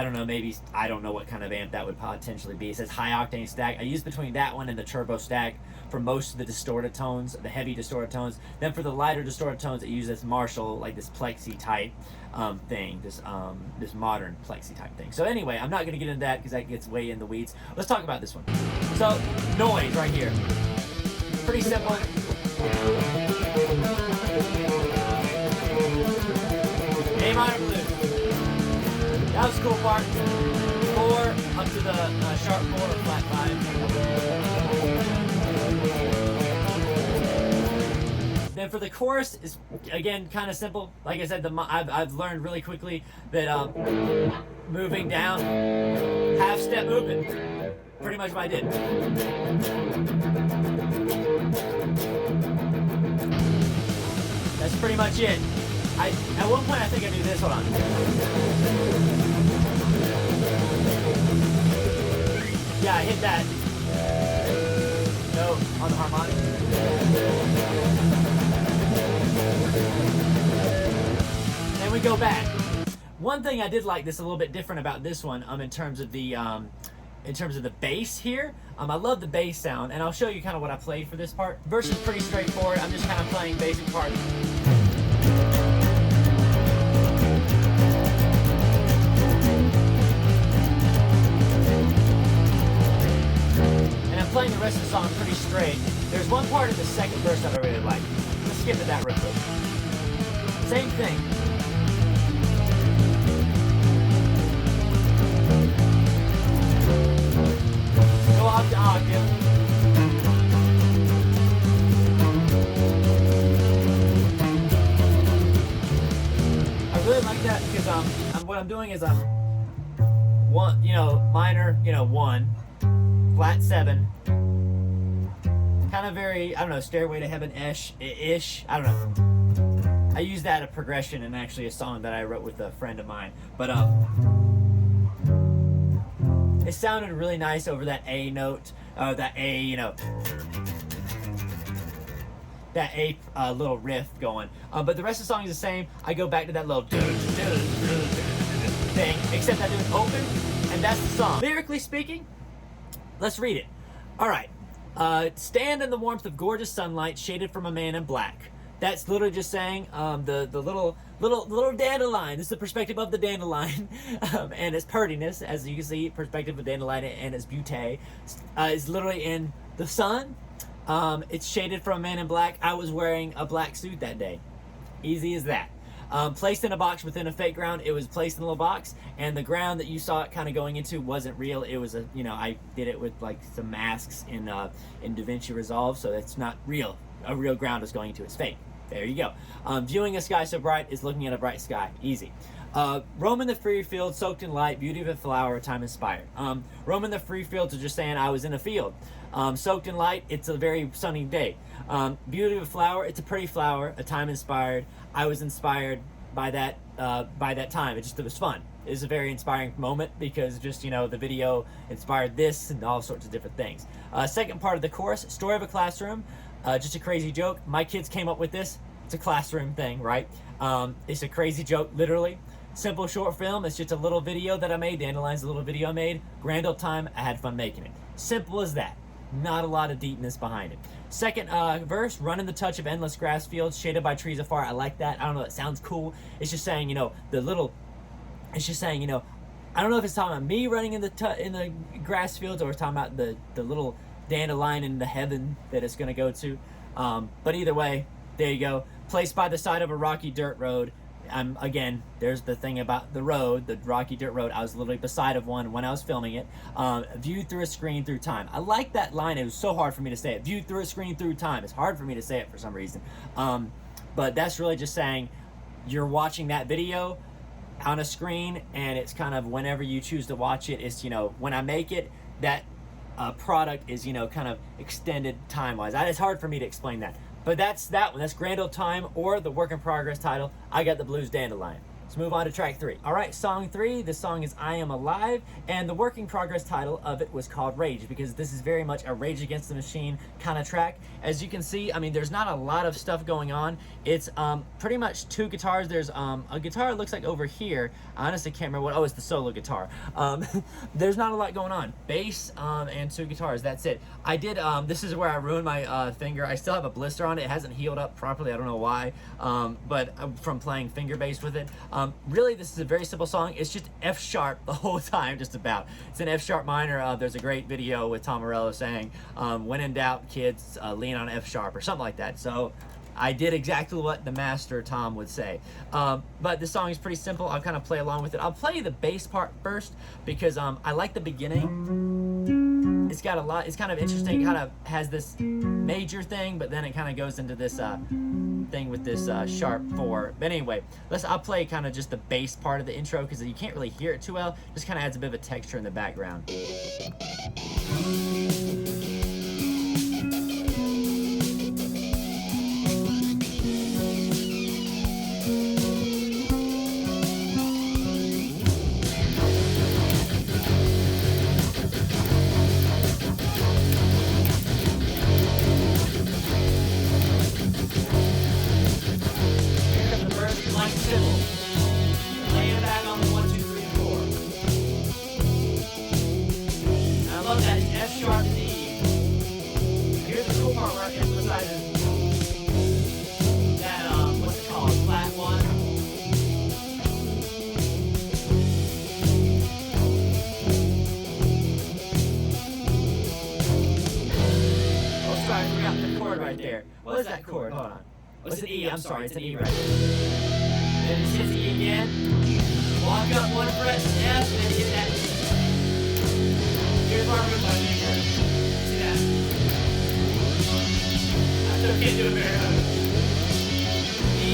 don't know what kind of amp that would potentially be. It says high octane stack. I used between that one and the turbo stack for most of the distorted tones, the heavy distorted tones. Then for the lighter distorted tones, I use this Marshall, like this plexi type thing, this modern plexi type thing. So anyway, I'm not going to get into that because that gets way in the weeds. Let's talk about this one. So noise right here, pretty simple. A minor blues. That was the cool part. 4 up to the sharp 4 or flat 5. Then for the chorus is again kind of simple. Like I said, I've learned really quickly that moving down, half step movement. Pretty much what I did. That's pretty much it. At one point I think I do this. Hold on. Yeah, I hit that. No, on the harmonic. Then we go back. One thing I did like this a little bit different about this one, in terms of the bass here. I love the bass sound, and I'll show you kind of what I played for this part. Verse is pretty straightforward. I'm just kind of playing basic parts. Playing the rest of the song pretty straight. There's one part of the second verse that I really like. Let's skip to that real quick. Same thing. Go off to octave. I really like that because what I'm doing is one, minor, 1. Flat 7, kind of very, I don't know, Stairway to Heaven-ish, I don't know. I use that a progression in actually a song that I wrote with a friend of mine, but it sounded really nice over that A note, that A, that A little riff going. But the rest of the song is the same. I go back to that little thing, except I do it open, and that's the song. Lyrically speaking, let's read it. All right. Stand in the warmth of gorgeous sunlight, shaded from a man in black. That's literally just saying the little dandelion. This is the perspective of the dandelion and its purtiness, as you can see, perspective of dandelion and its beauty is literally in the sun. It's shaded from a man in black. I was wearing a black suit that day. Easy as that. Placed in a box within a fake ground. It was placed in a little box, and the ground that you saw it kind of going into wasn't real. It was I did it with like some masks in DaVinci Resolve, so it's not real. A real ground is going into. It's fake. There you go. Viewing a sky so bright is looking at a bright sky. Easy. Roaming the free field, soaked in light, beauty of a flower, time inspired. Roaming the free fields is just saying I was in a field. Soaked in light, it's a very sunny day. Beauty of a flower, it's a pretty flower, a time inspired. I was inspired by that time. It was fun. It was a very inspiring moment because just, the video inspired this and all sorts of different things. Second part of the chorus, story of a classroom, just a crazy joke. My kids came up with this. It's a classroom thing, right? It's a crazy joke, literally. Simple short film. It's just a little video that I made. Dandelion's a little video I made. Grand old time. I had fun making it. Simple as that. Not a lot of deepness behind it. Second verse, running the touch of endless grass fields, shaded by trees afar. I like that. I don't know. It sounds cool. It's just saying, it's just saying, I don't know if it's talking about me running in the grass fields or it's talking about the little dandelion in the heaven that it's going to go to. But either way, there you go. Placed by the side of a rocky dirt road. Again, there's the thing about the road, the rocky dirt road. I was literally beside of one when I was filming it. Viewed through a screen through time. I like that line. It was so hard for me to say it. Viewed through a screen through time. It's hard for me to say it for some reason. But that's really just saying you're watching that video on a screen, and it's kind of whenever you choose to watch it. It's, when I make it, that product is, kind of extended time-wise. It's hard for me to explain that. But that's that one. That's Grand Old Time, or the work in progress title, I Got the Blues Dandelion. Let's move on to track 3. All right, song 3. The song is I Am Alive, and the working progress title of it was called Rage, because this is very much a Rage Against the Machine kind of track. As you can see, there's not a lot of stuff going on. It's pretty much 2 guitars. There's a guitar, it looks like over here. I honestly can't remember what. Oh, it's the solo guitar. There's not a lot going on. Bass and 2 guitars. That's it. I did. This is where I ruined my finger. I still have a blister on it. It hasn't healed up properly. I don't know why. But from playing finger bass with it. Really, this is a very simple song. It's just F sharp the whole time, just about. It's an F sharp minor. There's a great video with Tom Morello saying, when in doubt, kids, lean on F sharp or something like that. So I did exactly what the master Tom would say. But this song is pretty simple. I'll kind of play along with it. I'll play the bass part first because I like the beginning. It's got a lot. It's kind of interesting. It kind of has this major thing, but then it kind of goes into this thing with this sharp 4. But anyway, I'll play kind of just the bass part of the intro because you can't really hear it too well. Just kind of adds a bit of a texture in the background. What is that chord? Hold on. What's an E? I'm sorry, it's an E right there. Then it hits the E again. Walk up 1 fret, F, and then hit that E. Here's where I move my finger. See that? I still can't do it very well. E,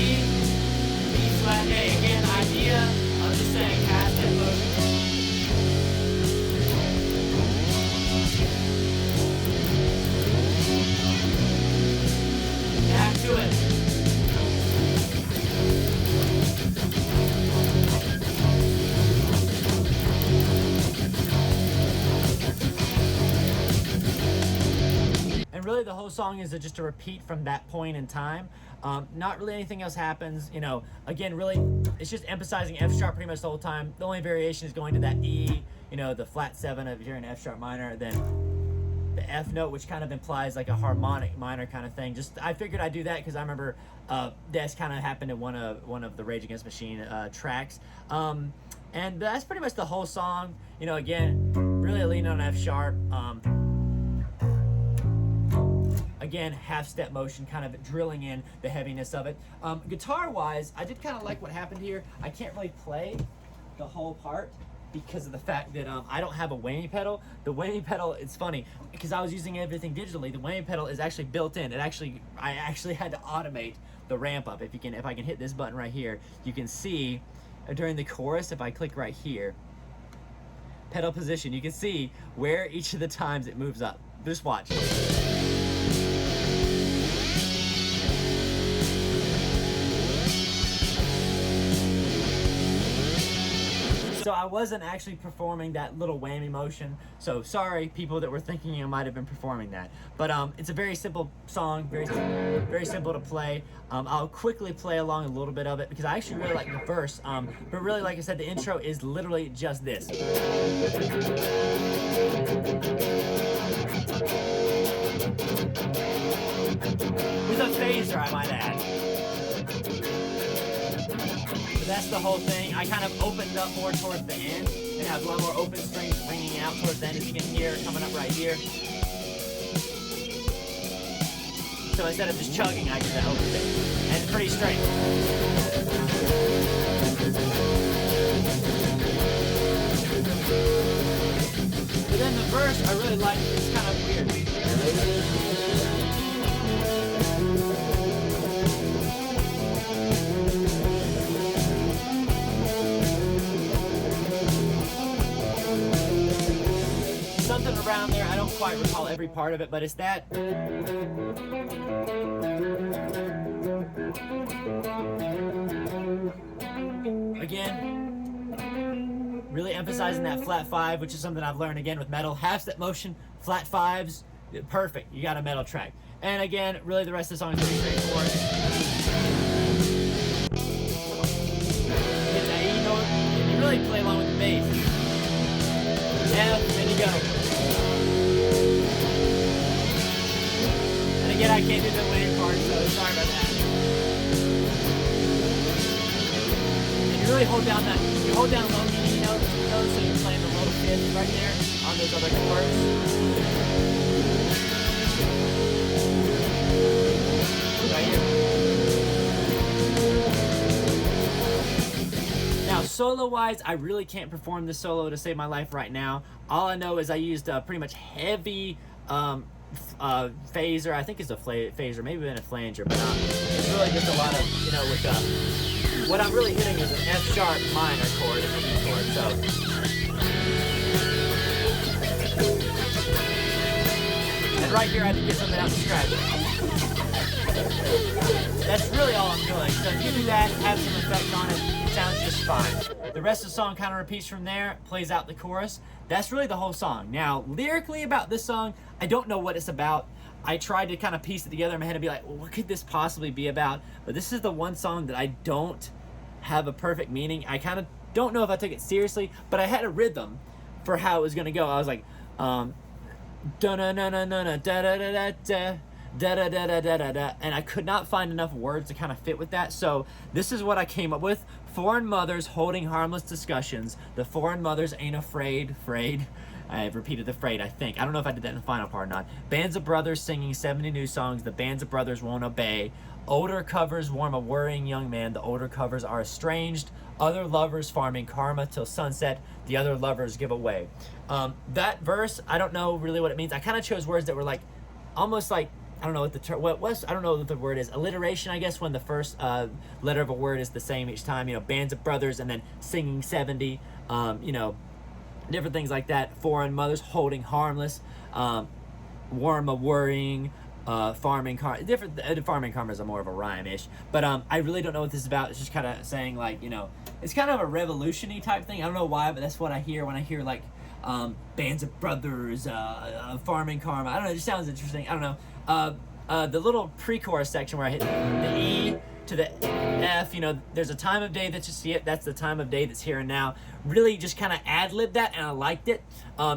B flat A. Again, the idea of just saying half step motion. Back to it. And really the whole song is just a repeat from that point in time. Not really anything else happens. You know, again, really, it's just emphasizing F sharp pretty much the whole time. The only variation is going to that E, you know, the flat 7 if you're in F sharp minor, then the F note, which kind of implies like a harmonic minor kind of thing. Just I figured I'd do that because I remember this kind of happened in one of the Rage Against the Machine tracks. And that's pretty much the whole song. You know, again, really leaning on F sharp. Again, half-step motion, kind of drilling in the heaviness of it. Guitar-wise, I did kind of like what happened here. I can't really play the whole part because of the fact that I don't have a whammy pedal. The whammy pedal, it's funny, because I was using everything digitally. The whammy pedal is actually built in. I actually had to automate the ramp up. If I can hit this button right here, you can see during the chorus, if I click right here, pedal position, you can see where each of the times it moves up. Just watch. So I wasn't actually performing that little whammy motion. So sorry, people that were thinking I might have been performing that. But it's a very simple song, very simple to play. I'll quickly play along a little bit of it because I actually really like the verse. But really, like I said, the intro is literally just this. With a phaser, I might add. That's the whole thing. I kind of opened up more towards the end and have a lot more open strings ringing out towards the end, as you can hear coming up right here. So instead of just chugging, I get that open bit. And it's pretty straight. But then the verse, I really like. It's kind of weird. Something around there, I don't quite recall every part of it, but it's that. Again, really emphasizing that flat 5, which is something I've learned again with metal. Half-step motion, flat 5s, perfect. You got a metal track. And again, really the rest of the song is pretty straightforward. Get that E note, and you really play along with the bass. F, then you go. And again, I can't do the wave part, so sorry about that. And you really hold down low E notes, so you're playing the low 5th right there on those other chords. Right here. Now, solo-wise, I really can't perform this solo to save my life right now. All I know is I used pretty much heavy phaser. I think it's a phaser, maybe even a flanger, but it's really just a lot of, you know, with what I'm really hitting is an F sharp minor chord and an E chord. So and right here I had to get something out to scratch. That's really all I'm doing. So if you do that, have some effect on it, sounds just fine. The rest of the song kind of repeats from there, plays out the chorus. That's really the whole song. Now, lyrically about this song, I don't know what it's about. I tried to kind of piece it together in my head and be like, well, what could this possibly be about? But this is the one song that I don't have a perfect meaning. I kind of don't know if I took it seriously, but I had a rhythm for how it was going to go. I was like, da-na-na-na-na-na, da-da-da-da-da. Da-da-da-da-da-da-da, and I could not find enough words to kind of fit with that, so this is what I came up with. Foreign mothers holding harmless discussions. The foreign mothers ain't afraid. I've repeated the afraid, I think. I don't know if I did that in the final part or not. Bands of brothers singing 70 new songs. The bands of brothers won't obey. Older covers warm a worrying young man. The older covers are estranged. Other lovers farming karma till sunset. The other lovers give away. That verse, I don't know really what it means. I kind of chose words that were like, almost like, I don't know what the term, I don't know what the word is. Alliteration, I guess, when the first letter of a word is the same each time. You know, bands of brothers and then singing 70. You know, different things like that. Foreign mothers holding harmless. Warm a worrying. Farming karma. Farming karma is more of a rhyme-ish. But I really don't know what this is about. It's just kind of saying, like, you know, it's kind of a revolution-y type thing. I don't know why, but that's what I hear when I hear, like, bands of brothers, farming karma. I don't know, it just sounds interesting. I don't know. the little pre-chorus section where I hit the E to the F, you know, there's a time of day that you see it. That's the time of day that's here and now. Really just kind of ad-libbed that, and I liked it.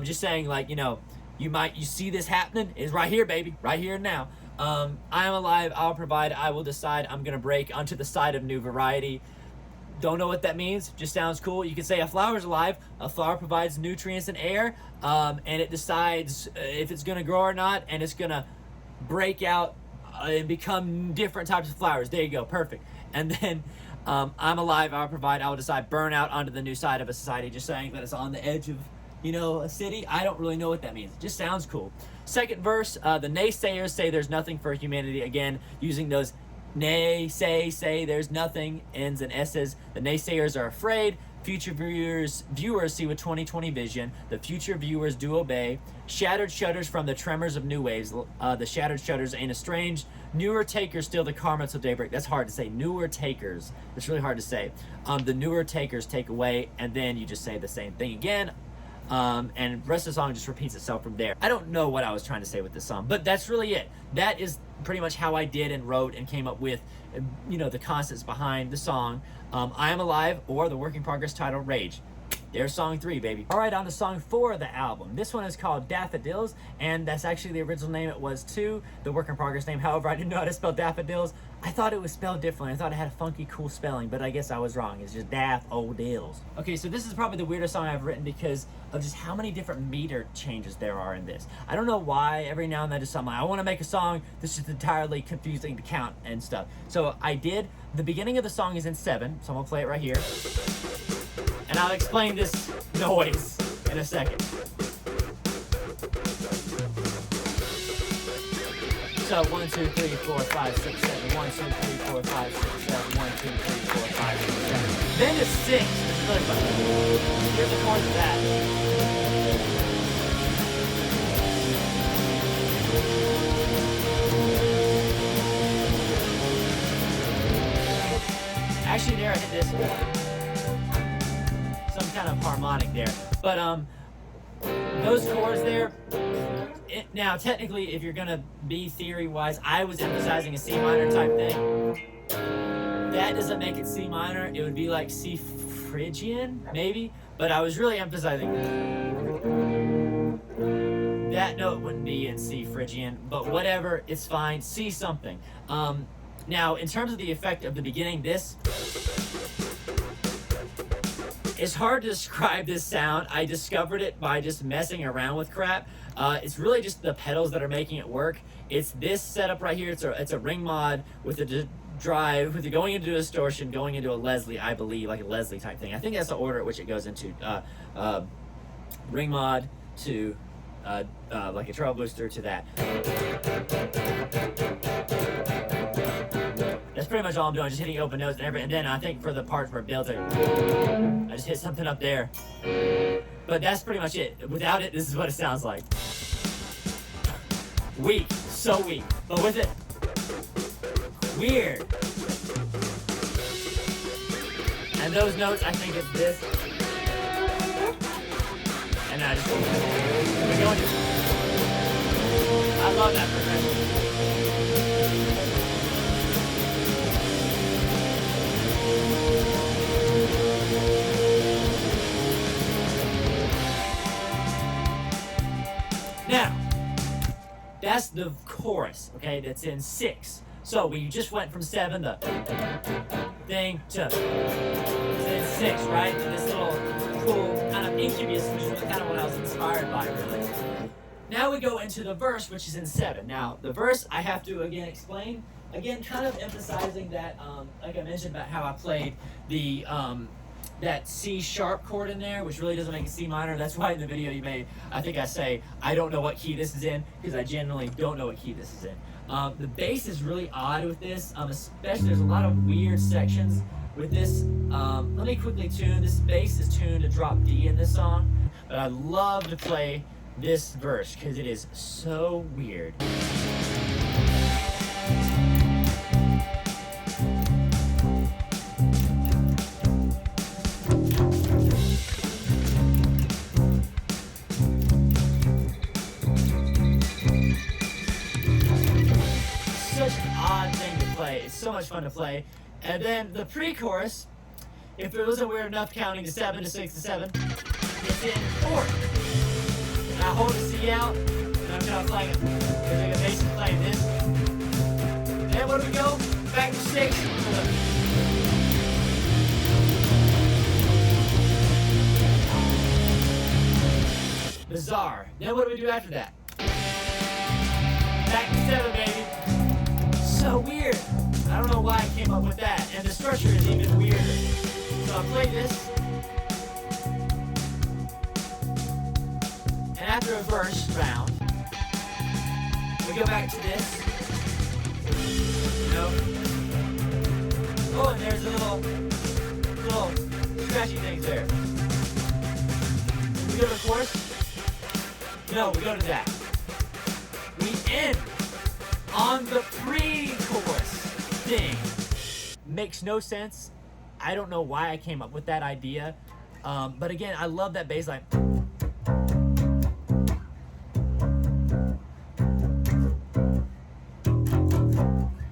Just saying, like, you know, you see this happening, is right here, baby, right here and now. I am alive, I'll provide, I will decide, I'm gonna break onto the side of new variety. Don't know what that means, just sounds cool. You can say a flower's alive, a flower provides nutrients and air, and it decides if it's gonna grow or not, and it's gonna break out and become different types of flowers. There you go, perfect. And then I'm alive, I'll provide, I will decide, burn out onto the new side of a society, just saying that it's on the edge of, you know, a city. I don't really know what that means. It just sounds cool. Second verse, the naysayers say there's nothing for humanity. Again, using those nay, say, there's nothing, ends in S's. The naysayers are afraid. Future viewers see with 20/20 vision. The future viewers do obey. Shattered shutters from the tremors of new waves. The shattered shutters ain't estranged. Newer takers still the karma till daybreak. That's hard to say. Newer takers. That's really hard to say. The newer takers take away, and then you just say the same thing again. And the rest of the song just repeats itself from there. I don't know what I was trying to say with this song, but that's really it. That is pretty much how I did and wrote and came up with, you know, the concepts behind the song, I Am Alive, or the work in progress title, Rage. There's song 3, baby. All right, on to song 4 of the album. This one is called Daffodils, and that's actually the original name. It was too, the work in progress name. However, I didn't know how to spell daffodils. I thought it was spelled differently. I thought it had a funky, cool spelling, but I guess I was wrong. It's just daffodils. Okay, so this is probably the weirdest song I've written because of just how many different meter changes there are in this. I don't know why. Every now and then, just something like, I want to make a song that's just entirely confusing to count and stuff. So I did. The beginning of the song is in 7, so I'm gonna play it right here. And I'll explain this noise in a second. So 1, 2, 3, 4, 5, 6, 7. 1, 2, 3, 4, 5, 6, 7. 1, 2, 3, 4, 5, 6, 7. Then it's 6. It's really fun. Here's the chords of that. Actually, there I hit this one. Some kind of harmonic there, but those chords there. Now, technically, if you're gonna be theory-wise, I was emphasizing a C minor type thing. That doesn't make it C minor. It would be like C Phrygian, maybe. But I was really emphasizing that note wouldn't be in C Phrygian, but whatever, it's fine. C something. Now, in terms of the effect of the beginning, this. It's hard to describe this sound. I discovered it by just messing around with crap. It's really just the pedals that are making it work. It's this setup right here. It's a ring mod with a drive, with it going into a distortion, going into a Leslie, I believe, like a Leslie type thing. I think that's the order at which it goes into. Ring mod to like a treble booster to that. That's pretty much all I'm doing, just hitting open notes and then I think for the parts where it builds it, I just hit something up there. But that's pretty much it. Without it, this is what it sounds like. Weak, so weak. But with it, weird. And those notes, I think it's this. And I just keep going. I love that progression. Now, that's the chorus, okay, that's in 6. So we just went from 7, the thing, to it's in 6, right? And this little cool kind of incubus music, kind of what I was inspired by, really. Now we go into the verse, which is in 7. Now, the verse I have to, again, explain. Again, kind of emphasizing that, like I mentioned about how I played the, that C sharp chord in there, which really doesn't make a C minor. That's why in the video you may, I think I say, I don't know what key this is in, because I generally don't know what key this is in. The bass is really odd with this, especially there's a lot of weird sections with this. Let me quickly tune. This bass is tuned to drop D in this song, but I love to play this verse because it is so weird. play. It's so much fun to play. And then the pre-chorus, if it wasn't weird enough counting to 7 to 6 to 7, it's in 4. And I hold the C out, and I'm kind of playing it. Because I got basically playing this. Then where do we go? Back to 6. Bizarre. Then what do we do after that? Back to 7, baby. So weird. I don't know why I came up with that. And the structure is even weirder. So I play this. And after a verse round, we go back to this. You know? Oh, and there's a little scratchy things there. We go to the chorus. No, we go to that. We end on the pre-chorus thing. Makes no sense. I don't know why I came up with that idea. But again, I love that bass line.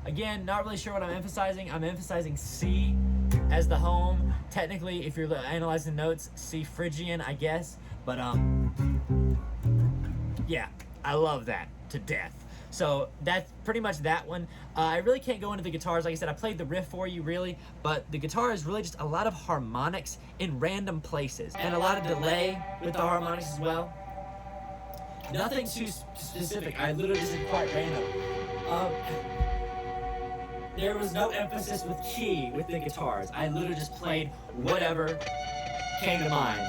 Again, not really sure what I'm emphasizing. I'm emphasizing C as the home. Technically, if you're analyzing notes, C Phrygian, I guess. But yeah, I love that to death. So that's pretty much that one. I really can't go into the guitars. Like I said, I played the riff for you, really, but the guitar is really just a lot of harmonics in random places and a lot of delay with the harmonics as well. Nothing too specific. I literally just did quite random. There was no emphasis with key with the guitars. I literally just played whatever came to mind.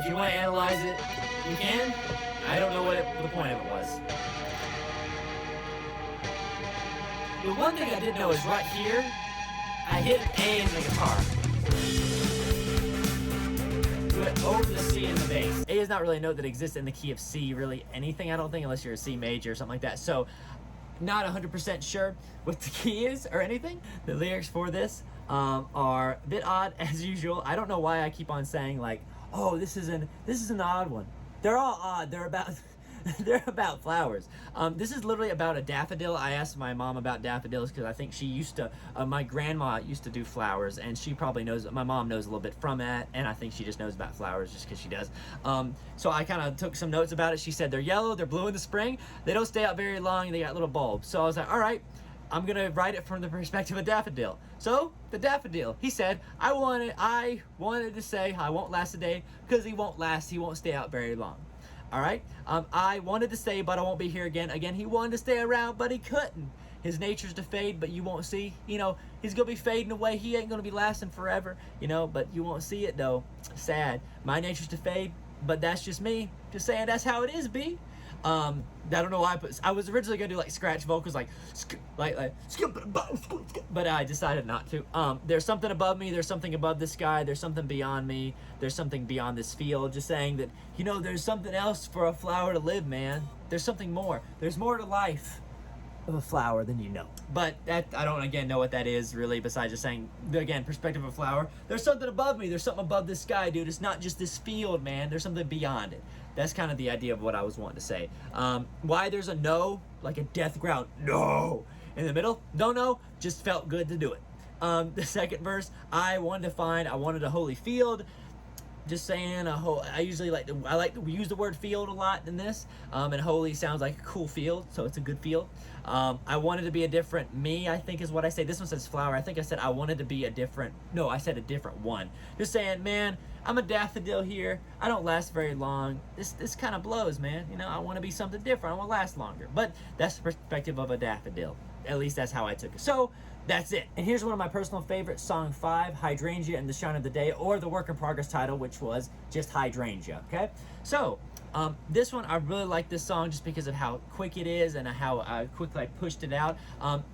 If you want to analyze it, you can. I don't know what the point of it was. The one thing I did know is right here, I hit an A in the guitar. Went over the C in the bass. A is not really a note that exists in the key of C, really anything, I don't think, unless you're a C major or something like that. So, not 100% sure what the key is or anything. The lyrics for this are a bit odd as usual. I don't know why I keep on saying like, oh, this is an odd one. They're all odd. They're about flowers. This is literally about a daffodil. I asked my mom about daffodils because I think she used to, my grandma used to do flowers, and she probably knows, my mom knows a little bit from that, and I think she just knows about flowers just because she does. So I kind of took some notes about it. She said they're yellow, they're blue in the spring, they don't stay out very long, they got little bulbs. So I was like, all right, I'm gonna write it from the perspective of daffodil. So the daffodil, he said, I wanted to say I won't last a day because he won't stay out very long. All right. I wanted to stay, but I won't be here again. Again, he wanted to stay around, but he couldn't. His nature's to fade, but you won't see. You know, he's gonna be fading away. He ain't gonna be lasting forever. You know, but you won't see it though. Sad. My nature's to fade, but that's just me. Just saying, that's how it is, B. I don't know why, I was originally gonna do like scratch vocals, like but I decided not to. There's something above me, there's something above the sky, there's something beyond me, there's something beyond this field. Just saying that, you know, there's something else for a flower to live, man. There's something more. There's more to life of a flower than you know. But that, I don't again know what that is really, besides just saying, again, perspective of a flower. There's something above me, there's something above this sky, dude. It's not just this field, man. There's something beyond it. That's kind of the idea of what I was wanting to say. Why there's a no, like a death growl, no, in the middle, don't know, just felt good to do it. The second verse, I wanted a holy field. Just saying, I usually like to use the word field a lot in this, and holy sounds like a cool field, so it's a good field. I wanted to be a different me, I think is what I say. This one says flower. I think I said I wanted to be a different, no, I said a different one. Just saying, man, I'm a daffodil here. I don't last very long. This kind of blows, man. You know, I want to be something different. I want to last longer. But that's the perspective of a daffodil. At least that's how I took it. So, that's it. And here's one of my personal favorites, Song 5, Hydrangea and the Shine of the Day, or the work in progress title, which was just Hydrangea, okay? So, this one, I really like this song just because of how quick it is and how quickly I pushed it out.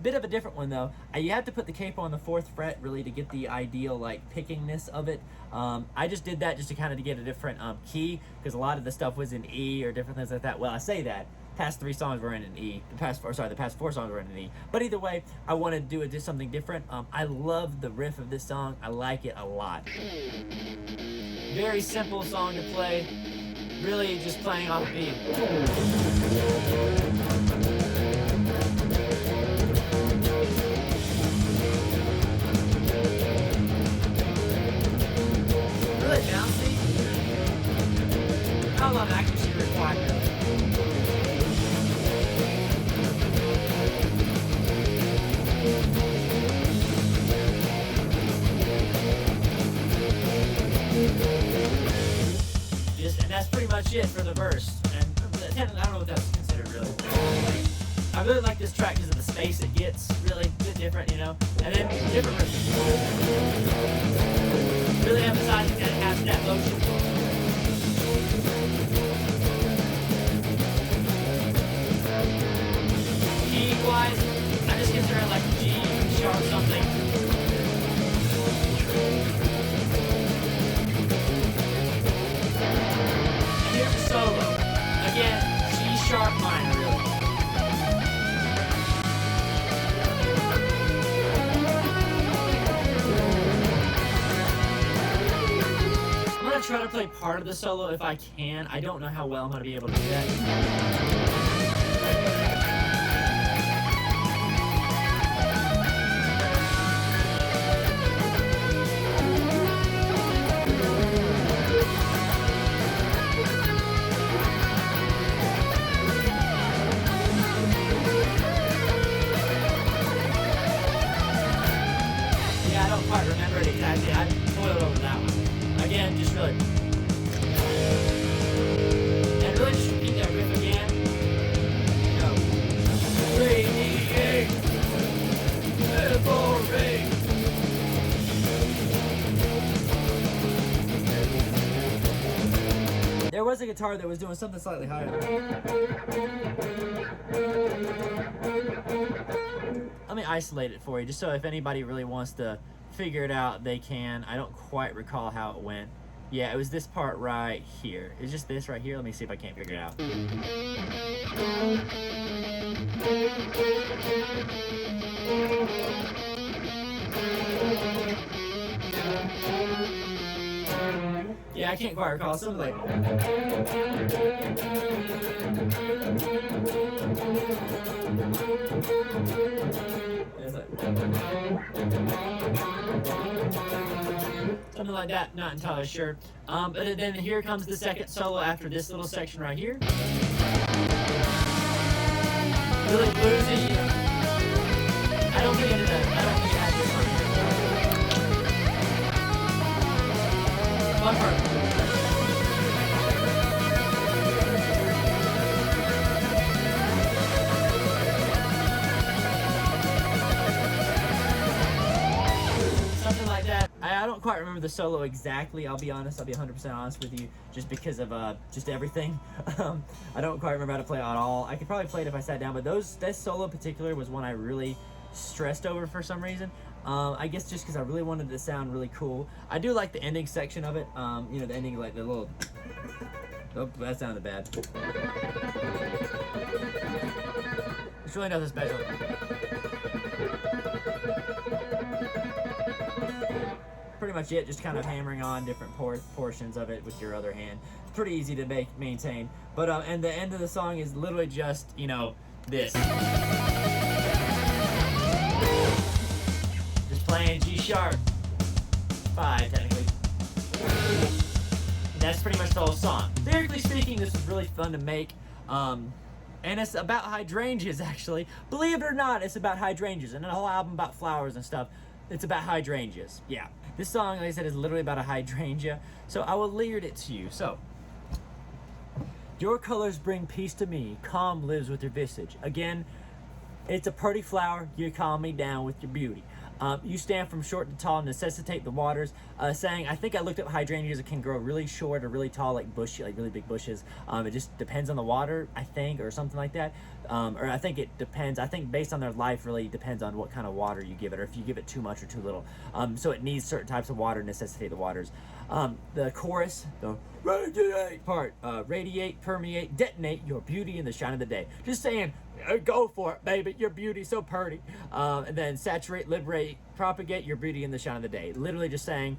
Bit of a different one, though. You have to put the capo on the 4th fret, really, to get the ideal, like, pickingness of it. I just did that just to kind of get a different key, because a lot of the stuff was in E or different things like that. Well, I say that. Past 3 songs were in an E. The past 4 songs were in an E. But either way, I wanted to do something different. I love the riff of this song. I like it a lot. Very simple song to play. Really just playing off of E. I'm actually required. And that's pretty much it for the verse. And I don't know what that's considered really. I really like this track because of the space it gets. Really a bit different, you know. And then different verses. Really emphasizing that it has that motion. Key-wise, I just consider it like G sharp something. Solo. Again, G sharp minor, really. I'm gonna try to play part of the solo if I can. I don't know how well I'm gonna be able to do that. I don't quite remember it exactly. I boiled over that one. Again, just really. And really just repeat that riff again. You know. Radiate. Evaporate. There was a guitar that was doing something slightly higher. Let me isolate it for you, just so if anybody really wants to figure it out, they can. I don't quite recall how it went. Yeah, it was this part right here. It's just this right here. Let me see if I can't figure it out. Yeah, I can't quite recall. Something like. Something like that, not entirely sure. But then here comes the second solo after this little section right here. Really bluesy. I don't think it had this on here. Fun part. I don't quite remember the solo exactly, I'll be honest, I'll be 100% honest with you, just because of just everything. I don't quite remember how to play it at all. I could probably play it if I sat down, but this solo in particular was one I really stressed over for some reason. I guess just because I really wanted it to sound really cool. I do like the ending section of it, you know, the ending, like the little... Oh, that sounded bad. It's really nothing special. Pretty much it, just kind of hammering on different portions of it with your other hand. It's pretty easy to maintain. But and the end of the song is literally just, you know, this. Just playing G sharp 5 technically. And that's pretty much the whole song. Lyrically speaking, this was really fun to make. And it's about hydrangeas, actually. Believe it or not, it's about hydrangeas. And a whole album about flowers and stuff. It's about hydrangeas. Yeah. This song, like I said, is literally about a hydrangea. So I will lyric it to you. So, your colors bring peace to me. Calm lives with your visage. Again, it's a pretty flower. You calm me down with your beauty. You stand from short to tall, necessitate the waters. Saying, I think I looked up hydrangeas. It can grow really short or really tall, like bushy, like really big bushes. It just depends on the water, I think, or something like that. Or I think it depends. I think based on their life, really depends on what kind of water you give it, or if you give it too much or too little. So it needs certain types of water, necessitate the waters. The chorus, the radiate part, radiate, permeate, detonate your beauty in the shine of the day. Just saying, go for it, baby. Your beauty's so pretty. And then saturate, liberate, propagate your beauty in the shine of the day. Literally just saying,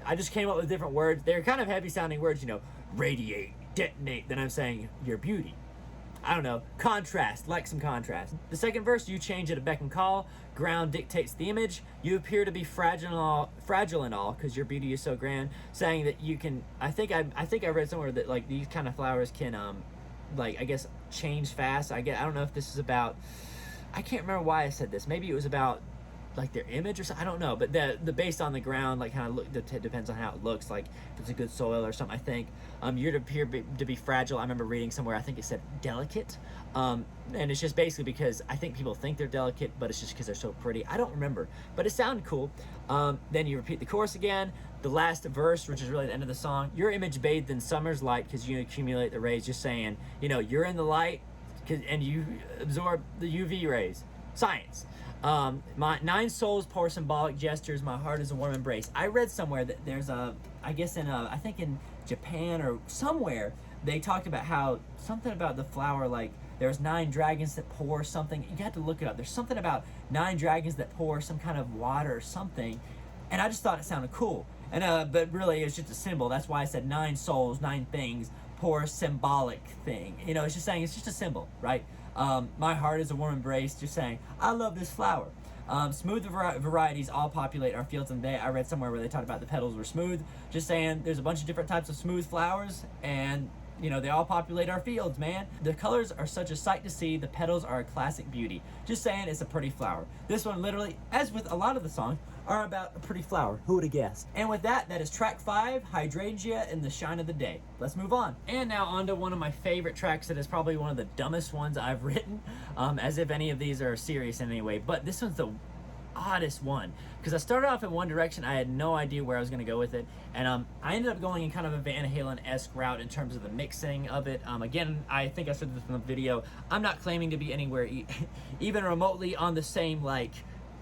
I just came up with different words. They're kind of heavy sounding words, you know, radiate, detonate. Then I'm saying your beauty. I don't know, contrast, like some contrast. The second verse, you change it a beck and call. Ground dictates the image. You appear to be fragile and all, because your beauty is so grand. Saying that you can, I think I read somewhere that like these kind of flowers can, like I guess change fast. I don't know if this is about, I can't remember why I said this. Maybe it was about like their image or something. I don't know, but the based on the ground, like kind of look, depends on how it looks. Like if it's a good soil or something. I think you're to appear to be fragile. I remember reading somewhere, I think it said delicate, and it's just basically because I think people think they're delicate, but it's just because they're so pretty. I don't remember, but it sounded cool. Then you repeat the chorus again. The last verse, which is really the end of the song, your image bathed in summer's light, because you accumulate the rays. Just saying, you know, you're in the light, and you absorb the UV rays. Science. My 9 souls pour symbolic gestures. My heart is a warm embrace. I read somewhere that there's I think in Japan or somewhere, they talked about how something about the flower, like there's 9 dragons that pour something. You have to look it up. There's something about 9 dragons that pour some kind of water or something, and I just thought it sounded cool. And but really, it's just a symbol. That's why I said 9 souls, 9 things, pour symbolic thing. You know, it's just saying it's just a symbol, right? My heart is a warm embrace, just saying, I love this flower. Smooth varieties all populate our fields, and I read somewhere where they talked about the petals were smooth, just saying there's a bunch of different types of smooth flowers, and you know, they all populate our fields, man. The colors are such a sight to see. The petals are a classic beauty. Just saying, it's a pretty flower. This one literally, as with a lot of the songs, are about a pretty flower. Who would have guessed? And with that, that is track 5, Hydrangea in the Shine of the Day. Let's move on. And now on to one of my favorite tracks that is probably one of the dumbest ones I've written, as if any of these are serious in any way. But this one's the oddest one, because I started off in one direction. I had no idea where I was going to go with it, and I ended up going in kind of a Van Halen-esque route in terms of the mixing of it. Again, I think I said this in the video, I'm not claiming to be anywhere even remotely on the same, like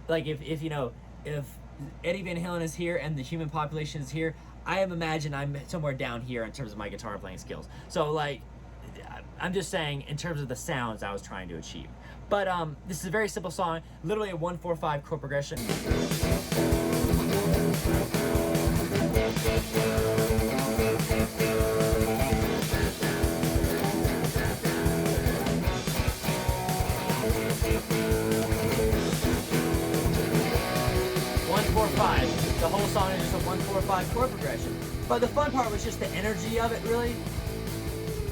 if you know, if Eddie Van Halen is here and the human population is here, I imagine I'm somewhere down here in terms of my guitar playing skills. So like, I'm just saying in terms of the sounds I was trying to achieve. But this is a very simple song, literally a 1-4-5 chord progression. The whole song is just a 1-4-5 chord progression. But the fun part was just the energy of it, really.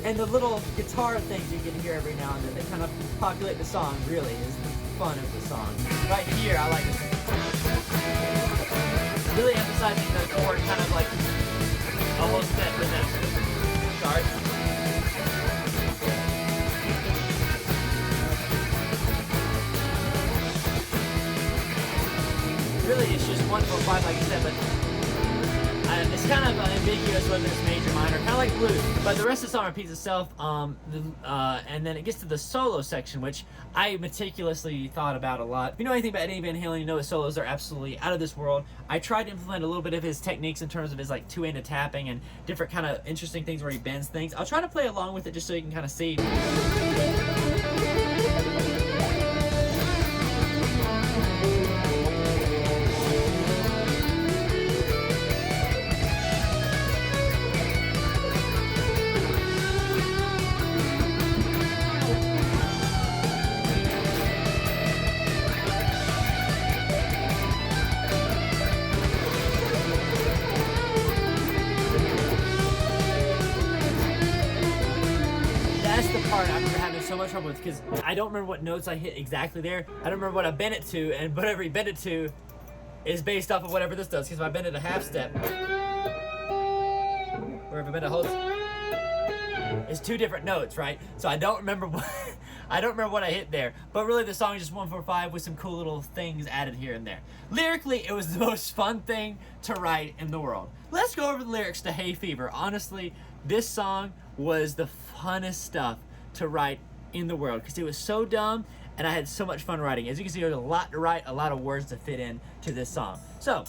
And the little guitar things you can hear every now and then that kind of populate the song, really, is the fun of the song. Right here, I like this. Really emphasizing the chord, kind of like almost that with that. Sorry. Really, it's just 1-4-5, like I said, but it's kind of ambiguous whether it's major, minor, kind of like blues. But the rest of the song repeats itself, and then it gets to the solo section, which I meticulously thought about a lot. If you know anything about Eddie Van Halen, you know his solos are absolutely out of this world. I tried to implement a little bit of his techniques in terms of his like two-handed tapping and different kind of interesting things where he bends things. I'll try to play along with it just so you can kind of see. So much trouble with, because I don't remember what notes I hit exactly there. I don't remember what I bent it to, and whatever you bend it to is based off of whatever this does. Because if I bend it a half step, or if I bend it a whole, it's 2 different notes, right? So I don't remember what I hit there. But really, the song is just 1-4-5 with some cool little things added here and there. Lyrically, it was the most fun thing to write in the world. Let's go over the lyrics to Hay Fever. Honestly, this song was the funnest stuff to write in the world, because it was so dumb and I had so much fun writing. As you can see, there's a lot to write, a lot of words to fit in to this song. So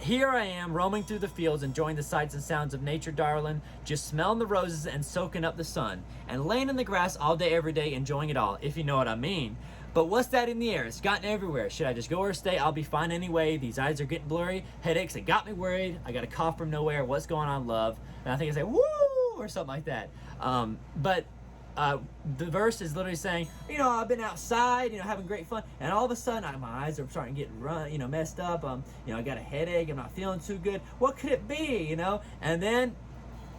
here I am roaming through the fields, enjoying the sights and sounds of nature, darling, just smelling the roses and soaking up the sun, and laying in the grass all day every day, enjoying it all, if you know what I mean. But what's that in the air? It's gotten everywhere. Should I just go or stay? I'll be fine anyway. These eyes are getting blurry. Headaches, it got me worried. I got a cough from nowhere. What's going on, love? And I think I say, woo, or something like that. But the verse is literally saying, you know, I've been outside, you know, having great fun, and all of a sudden my eyes are starting to get you know, messed up. You know, I got a headache. I'm not feeling too good. What could it be? You know, and then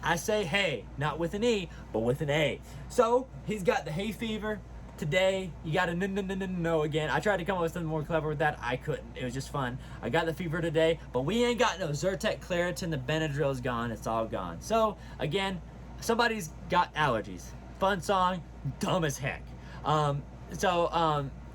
I say hey, not with an E, but with an A. So he's got the hay fever. Today, you got to no again. I tried to come up with something more clever with that. I couldn't. It was just fun. I got the fever today, but we ain't got no Zyrtec, Claritin. The Benadryl's gone. It's all gone. So, again, somebody's got allergies. Fun song, dumb as heck.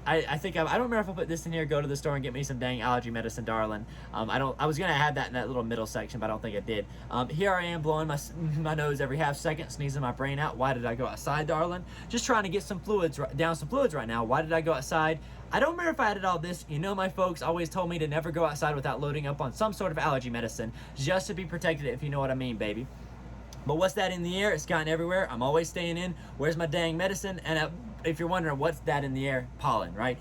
I think I don't remember if I put this in here. Go to the store and get me some dang allergy medicine, darling. I was gonna have that in that little middle section, but I don't think I did. Here I am blowing my nose every half second, sneezing my brain out. Why did I go outside, darling? Just trying to get some fluids down some fluids right now. Why did I go outside? I don't remember if I added all this. You know, my folks always told me to never go outside without loading up on some sort of allergy medicine, just to be protected, if you know what I mean, baby. But what's that in the air? It's gotten everywhere. I'm always staying in. Where's my dang medicine? And if you're wondering what's that in the air, pollen, right?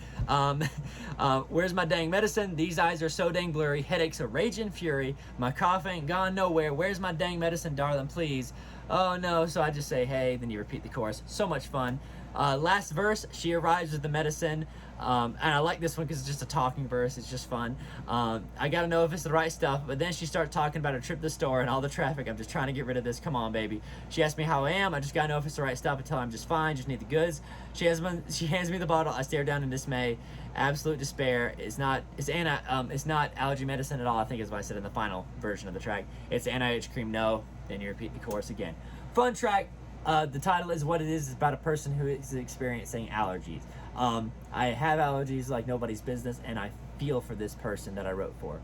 Where's my dang medicine? These eyes are so dang blurry. Headaches a raging fury. My cough ain't gone nowhere. Where's my dang medicine, darling, please? Oh no, so I just say hey, then you repeat the chorus. So much fun. Last verse, she arrives with the medicine. And I like this one because it's just a talking verse. It's just fun. I gotta know if it's the right stuff. But then she starts talking about her trip to the store and all the traffic. I'm just trying to get rid of this. Come on, baby. She asks me how I am. I just gotta know if it's the right stuff. I tell her I'm just fine. Just need the goods. She hands me the bottle. I stare down in dismay. Absolute despair. It's not allergy medicine at all. I think is what I said in the final version of the track. It's anti-itch cream. No. Then you repeat the chorus again. Fun track. The title is what it is. It's about a person who is experiencing allergies. I have allergies like nobody's business, and I feel for this person that I wrote for.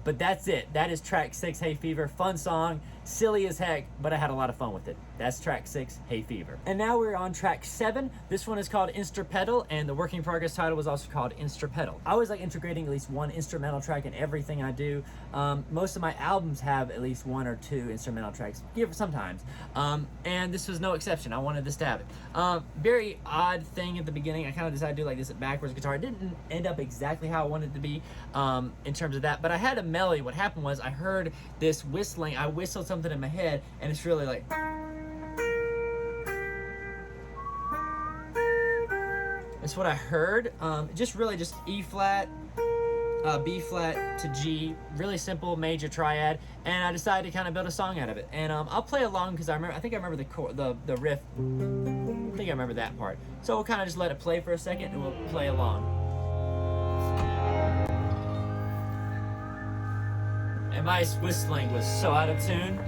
But that's it. That is track 6, Hay Fever. Fun song, silly as heck, but I had a lot of fun with it. That's track 6, Hay Fever. And now we're on track 7. This one is called Instrumental, and the working progress title was also called Instrumental. I always like integrating at least one instrumental track in everything I do. Most of my albums have at least 1 or 2 instrumental tracks, sometimes. And this was no exception. I wanted this to have it. Very odd thing at the beginning. I kind of decided to do like this at backwards guitar. It didn't end up exactly how I wanted it to be in terms of that, but I had a melody. What happened was I heard this whistling. I whistled something in my head, and it's really like... That's what I heard. Just E flat, B flat to G, really simple major triad, and I decided to kind of build a song out of it. And I'll play along because I think I remember the riff. I think I remember that part. So we'll kind of just let it play for a second, and we'll play along. And my whistling was so out of tune.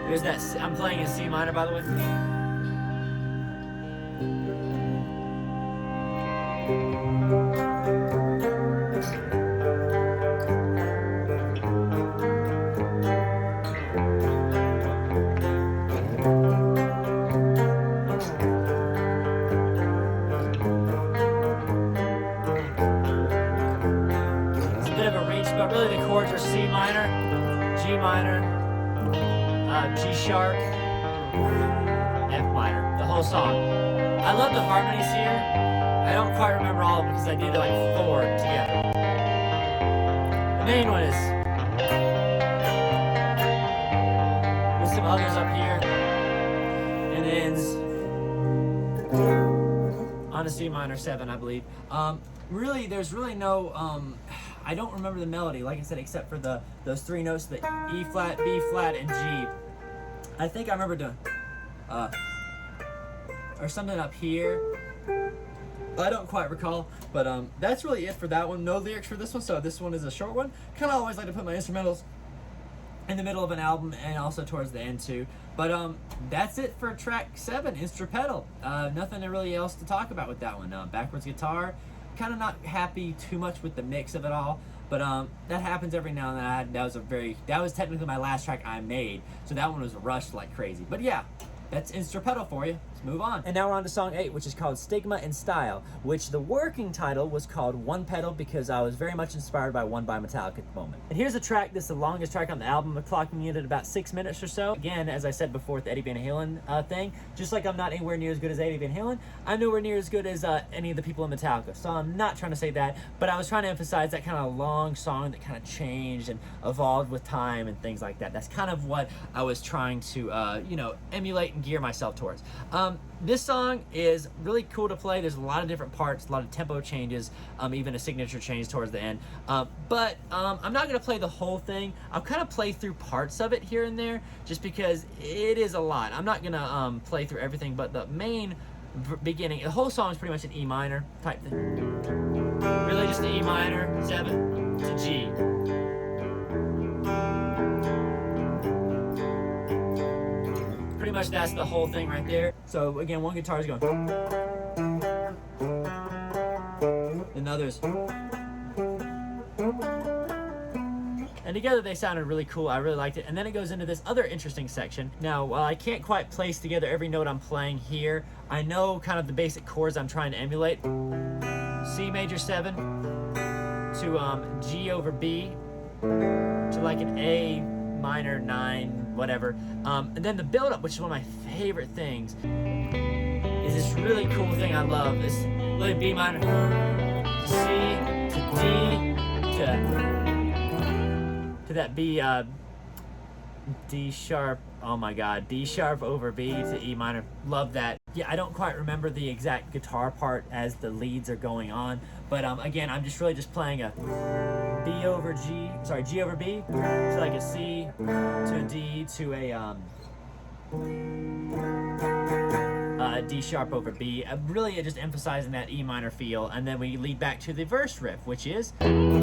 There's that. I'm playing in C minor, by the way. It's a bit of a reach, but really the chords are C minor, G minor, G sharp, F minor, the whole song. I love the harmonies here. I don't quite remember all of them because I did like 4 together. The main one is with some others up here, and it ends on a C minor 7, I believe. Really, there's really no, I don't remember the melody, like I said, except for those 3 notes, the E flat, B flat, and G. I think I remember doing, or something up here. I don't quite recall, but that's really it for that one. No lyrics for this one, so this one is a short one. Kind of always like to put my instrumentals in the middle of an album and also towards the end too. But that's it for track 7, Instrumental. Nothing really else to talk about with that one. Backwards guitar, kind of not happy too much with the mix of it all. But that happens every now and then. That was technically my last track I made, so that one was rushed like crazy. But yeah, That's instrumental for you. Let's move on. And now we're on to song 8, which is called Stigma and Style, which the working title was called One Pedal because I was very much inspired by One by Metallica at the moment. And here's a track, this is the longest track on the album, clocking in at about 6 minutes or so. Again, as I said before with the Eddie Van Halen thing, just like I'm not anywhere near as good as Eddie Van Halen, I'm nowhere near as good as any of the people in Metallica. So I'm not trying to say that, but I was trying to emphasize that kind of long song that kind of changed and evolved with time and things like that. That's kind of what I was trying to, emulate and gear myself towards. This song is really cool to play. There's a lot of different parts, a lot of tempo changes, even a signature change towards the end. But I'm not going to play the whole thing. I'll kind of play through parts of it here and there just because it is a lot. I'm not going to play through everything, but the main beginning, the whole song is pretty much an E minor type thing. Really just an E minor, 7 to G. Pretty much that's the whole thing right there. So again, one guitar is going, another's, and together they sounded really cool. I really liked it. And then it goes into this other interesting section. Now, while I can't quite place together every note I'm playing here, I know kind of the basic chords I'm trying to emulate. C major 7 to G over B to like an A minor 9, whatever. And then the build-up, which is one of my favorite things, is this really cool thing I love. This really B minor to C to D to that B D sharp. Oh my God, D sharp over B to E minor. Love that. Yeah, I don't quite remember the exact guitar part as the leads are going on, but again, I'm just really just playing a G over B, so like a C to a D to a D sharp over B. Really just emphasizing that E minor feel, and then we lead back to the verse riff, which is really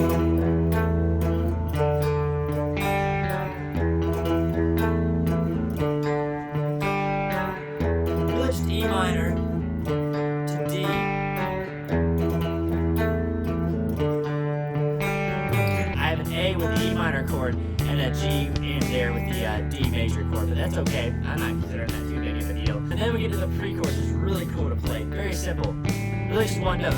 just E minor to D. A with the E minor chord and a G in there with the D major chord, but that's okay. I'm not considering that too big of a deal. And then we get to the pre-chorus, which is really cool to play. Very simple. Really just one note.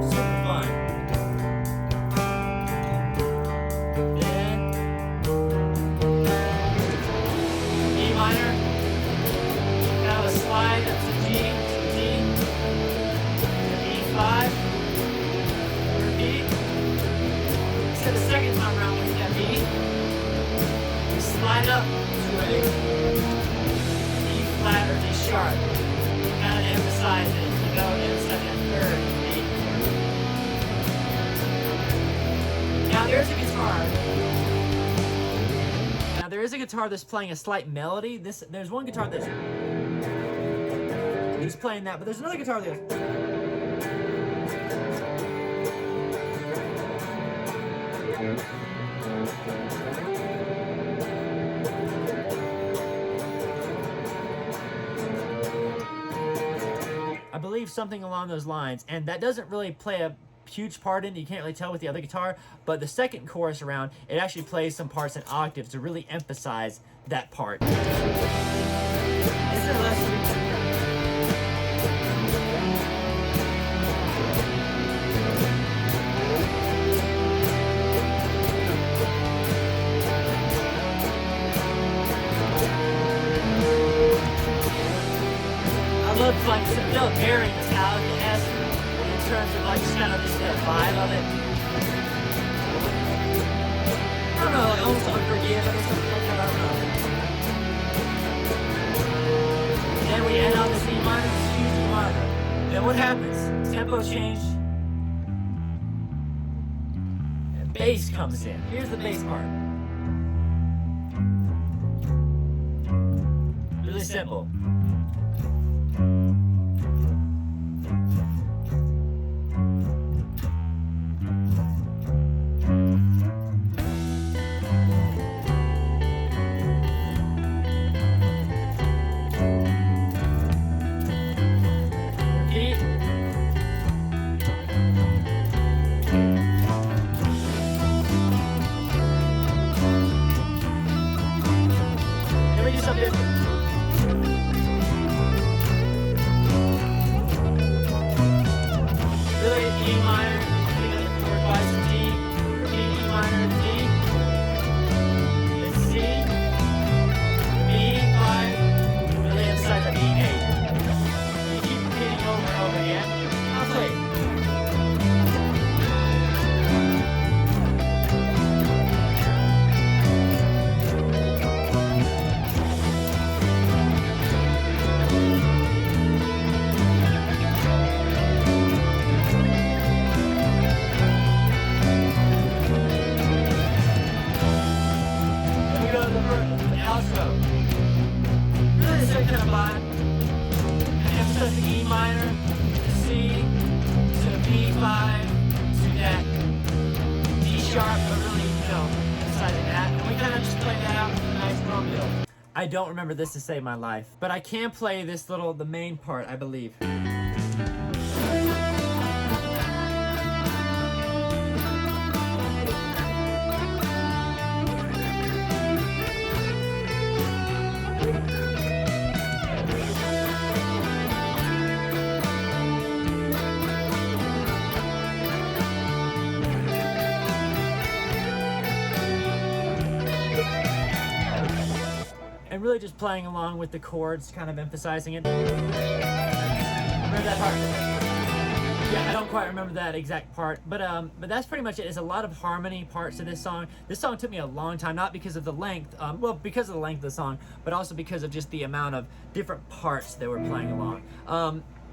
Super fun. Then E minor. Slide up to G, D, E5, or B. So the second time around with that B, we slide up to a E flat or D sharp. Kind of emphasize it, emphasize that third B. Now there's a guitar. There is a guitar that's playing a slight melody. There's one guitar that's he's playing that, but there's another guitar that goes. I believe something along those lines, and that doesn't really play a huge part in it. You can't really tell with the other guitar, but the second chorus around, it actually plays some parts in octaves to really emphasize that part. Is there less? I love like it felt very Metallica-esque in terms of like just kind of just the vibe of it. I don't know, like almost Unforgiven or something like that. I don't know. Then we end on this E minor, this huge E minor. Then what happens? Tempo change. And bass comes in. Here's the bass part. Really simple. Repeat. kind of just play that out with a nice drum fill. I don't remember this to save my life, but I can play the main part, I believe. And really just playing along with the chords, kind of emphasizing it. Remember that part? Yeah, I don't quite remember that exact part, but that's pretty much it. It's a lot of harmony parts to this song. This song took me a long time, not because of the length, well, because of the length of the song, but also because of just the amount of different parts that were playing along.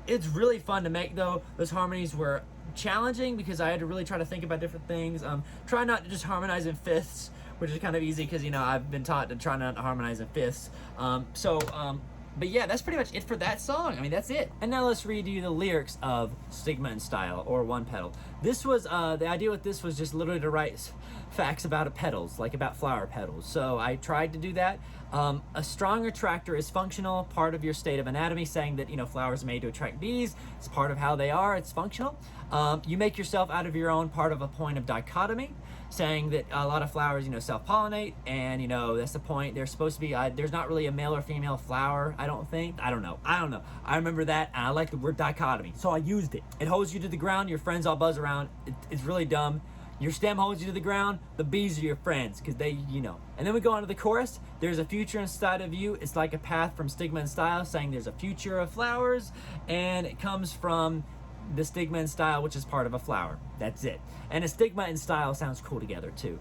It's really fun to make, though. Those harmonies were challenging because I had to really try to think about different things. Try not to just harmonize in fifths, which is kind of easy because, you know, I've been taught to try not to harmonize in fifths. But yeah, that's pretty much it for that song. I mean, that's it. And now let's read you the lyrics of Stigma and Style, or One Petal. This was, the idea with this was just literally to write facts about petals, like about flower petals. So I tried to do that. A strong attractor is functional, part of your state of anatomy, saying that, you know, flowers are made to attract bees. It's part of how they are, it's functional. You make yourself out of your own, part of a point of dichotomy, saying that a lot of flowers, you know, self-pollinate, and, you know, that's the point. They're supposed to be, there's not really a male or female flower, I don't think. I don't know. I remember that, and I like the word dichotomy, so I used it. It holds you to the ground, your friends all buzz around. It's really dumb. Your stem holds you to the ground, the bees are your friends, because they, you know. And then we go on to the chorus. There's a future inside of you. It's like a path from Stigma and Style, saying there's a future of flowers, and it comes from the Stigma and Style, which is part of a flower. That's it. And a Stigma and Style sounds cool together too.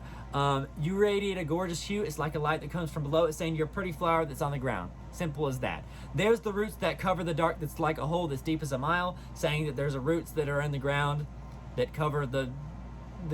You radiate a gorgeous hue. It's like a light that comes from below. It's saying you're a pretty flower that's on the ground. Simple as that. There's the roots that cover the dark, that's like a hole that's deep as a mile, saying that there's a roots that are in the ground that cover the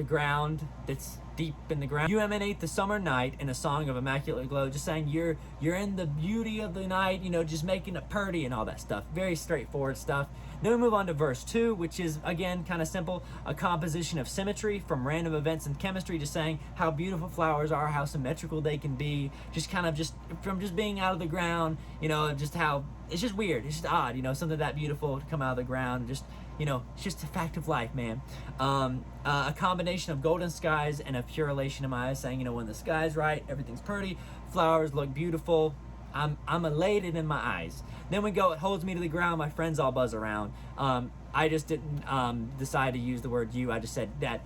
ground that's deep in the ground. You emanate the summer night in a song of immaculate glow, just saying you're in the beauty of the night, you know, just making it purty and all that stuff. Very straightforward stuff. Then we move on to verse 2, which is, again, kind of simple. A composition of symmetry from random events in chemistry, just saying how beautiful flowers are, how symmetrical they can be, just kind of just from just being out of the ground, you know, just how, it's just weird, it's just odd, you know, something that beautiful to come out of the ground, just, you know, it's just a fact of life, man. A combination of golden skies and a pure elation in my eyes, saying, you know, when the sky's right, everything's pretty, flowers look beautiful, I'm elated in my eyes. Then we go, it holds me to the ground, my friends all buzz around. I just didn't decide to use the word you. I just said that,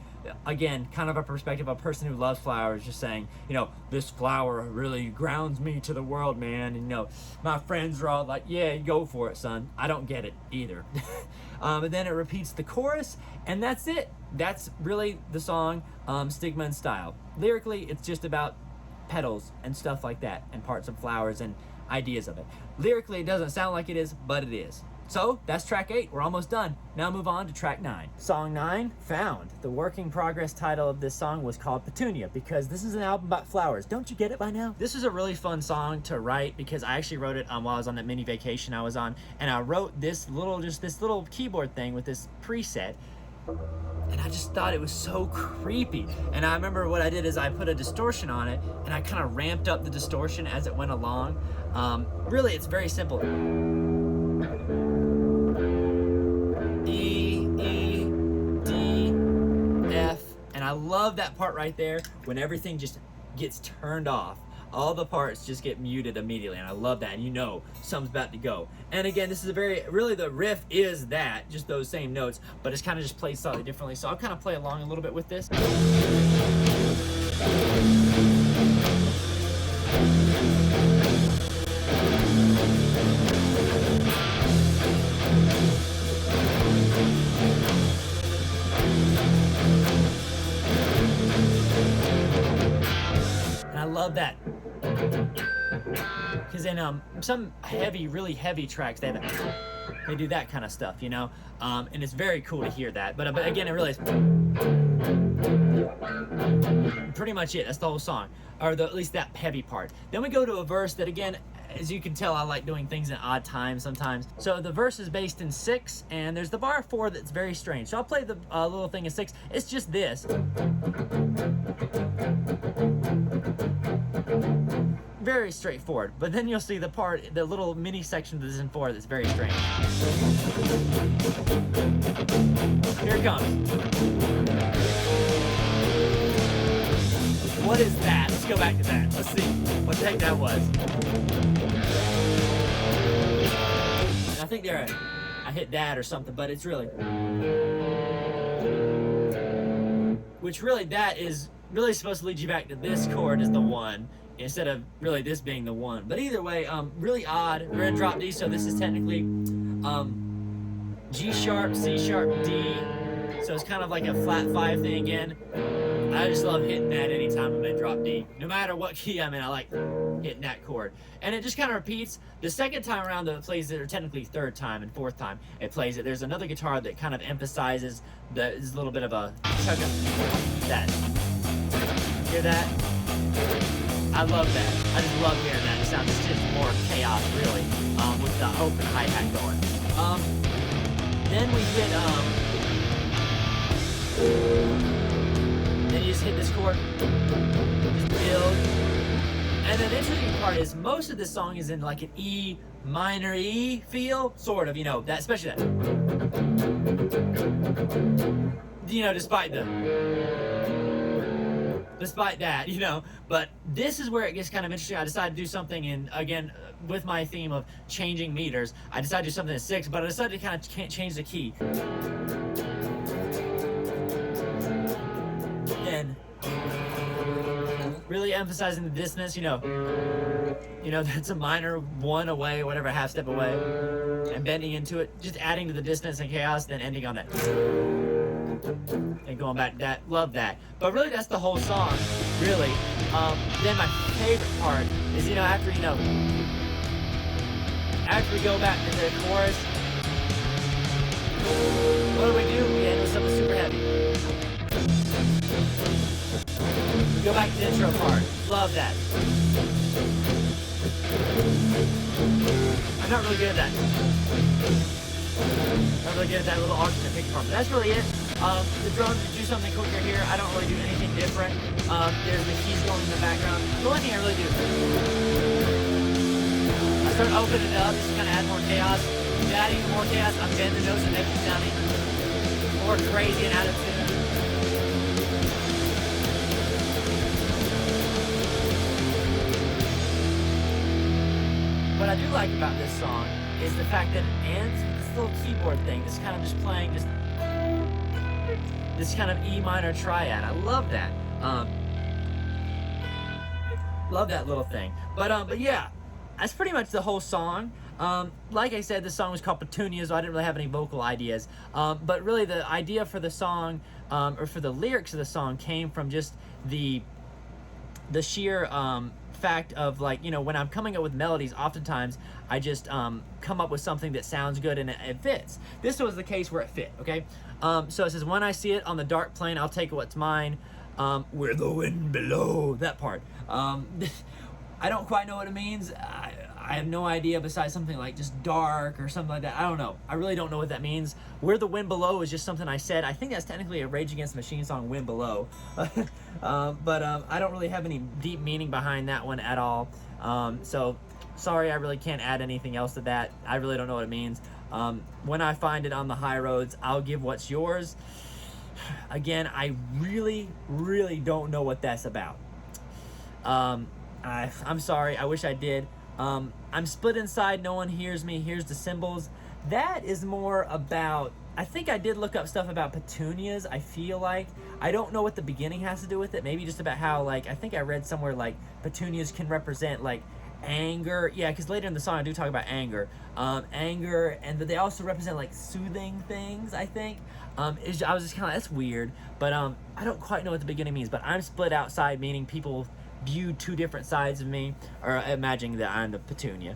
again, kind of a perspective of a person who loves flowers, just saying, you know, this flower really grounds me to the world, man. And, you know, my friends are all like, yeah, go for it, son. I don't get it either. And then it repeats the chorus, and that's it. That's really the song, Stigma and Style. Lyrically, it's just about petals and stuff like that, and parts of flowers and ideas of it. Lyrically, it doesn't sound like it is, but it is. So that's track 8. We're almost done. Now move on to track 9. Song 9, Found. The working progress title of this song was called Petunia, because this is an album about flowers. Don't you get it by now? This is a really fun song to write, because I actually wrote it while I was on that mini vacation I was on, and I wrote this little keyboard thing with this preset, and I just thought it was so creepy. And I remember what I did is I put a distortion on it, and I kind of ramped up the distortion as it went along. Really, it's very simple. E, E, D, F, and I love that part right there when everything just gets turned off. All the parts just get muted immediately, and I love that, and you know something's about to go. And again, this is really the riff is that, just those same notes, but it's kind of just played slightly differently. So I'll kind of play along a little bit with this. And I love that. Because in some heavy, really heavy tracks, they do that kind of stuff, you know, and it's very cool to hear that. But again, it really is pretty much it. That's the whole song, or at least that heavy part. Then we go to a verse that, again, as you can tell, I like doing things in odd times sometimes. So the verse is based in 6, and there's the bar 4 that's very strange. So I'll play the little thing in 6. It's just this. Very straightforward. But then you'll see the little mini section that is in 4 that's very strange. Here it comes. What is that? Let's go back to that. Let's see what the heck that was. And I think I hit that or something, but it's really, which really that is really supposed to lead you back to this chord as the 1 instead of really this being the 1. But either way, really odd. We're in drop D, so this is technically G sharp, C sharp, D. So it's kind of like a flat 5 thing again. I just love hitting that anytime I'm in drop D. No matter what key I'm in, I like hitting that chord. And it just kind of repeats. The second time around, though, it plays it, or technically third time and fourth time it plays it. There's another guitar that kind of emphasizes this little bit of a chug of that. Hear that? I love that. I just love hearing that. It sounds just more chaos, really, with the open hi-hat going. Then we hit, then you just hit this chord, just build. And then the interesting part is most of this song is in like an E minor E feel, sort of, you know, that, especially that. You know, despite that, you know, but this is where it gets kind of interesting. I decided to do something in, again, with my theme of changing meters, I decided to do something in 6, but I decided to kind of change the key. And really emphasizing the dissonance, you know, that's a minor 1 away, whatever, half step away, and bending into it, just adding to the dissonance and chaos, then ending on that. And going back to that, love that. But really, that's the whole song, really. Then my favorite part is, you know, after we go back to the chorus, what do? We end with something super heavy. We go back to the intro part. Love that. I'm not really good at that. Not really good at that little alternate pick part, but that's really it. The drums do something quicker here. I don't really do anything different. There's the keys going in the background. The only thing I really do, I start opening it up just to kind of add more chaos. Adding more chaos, I'm bending the notes and making it sound even more crazy and out of tune. What I do like about this song is the fact that it ends with this little keyboard thing, this kind of just playing this kind of E minor triad. I love that. Love that little thing. But yeah, that's pretty much the whole song. Like I said, the song was called Petunia, so I didn't really have any vocal ideas. But really, the idea for the song, or for the lyrics of the song, came from just the sheer fact of, like, you know, when I'm coming up with melodies, oftentimes I just come up with something that sounds good and it fits. This was the case where it fit, okay? So it says, when I see it on the dark plain, I'll take what's mine. Where the wind below, that part. I don't quite know what it means. I have no idea besides something like just dark or something like that. I don't know. I really don't know what that means. Where the wind below is just something I said. I think that's technically a Rage Against the Machine song, Wind Below. But I don't really have any deep meaning behind that one at all. So sorry, I really can't add anything else to that. I really don't know what it means. When I find it on the high roads, I'll give what's yours. Again, I really, really don't know what that's about. I'm sorry. I wish I did. I'm split inside, no one hears me, here's the cymbals. That is more about, I think I did look up stuff about petunias, I feel like. I don't know what the beginning has to do with it. Maybe just about how, like, I think I read somewhere, like, petunias can represent, like, anger. Yeah, because later in the song I do talk about anger. Anger, and they also represent, like, soothing things, I think. I was just kind of, that's weird. But I don't quite know what the beginning means. But I'm split outside, meaning people viewed two different sides of me, or imagining that I'm the Petunia.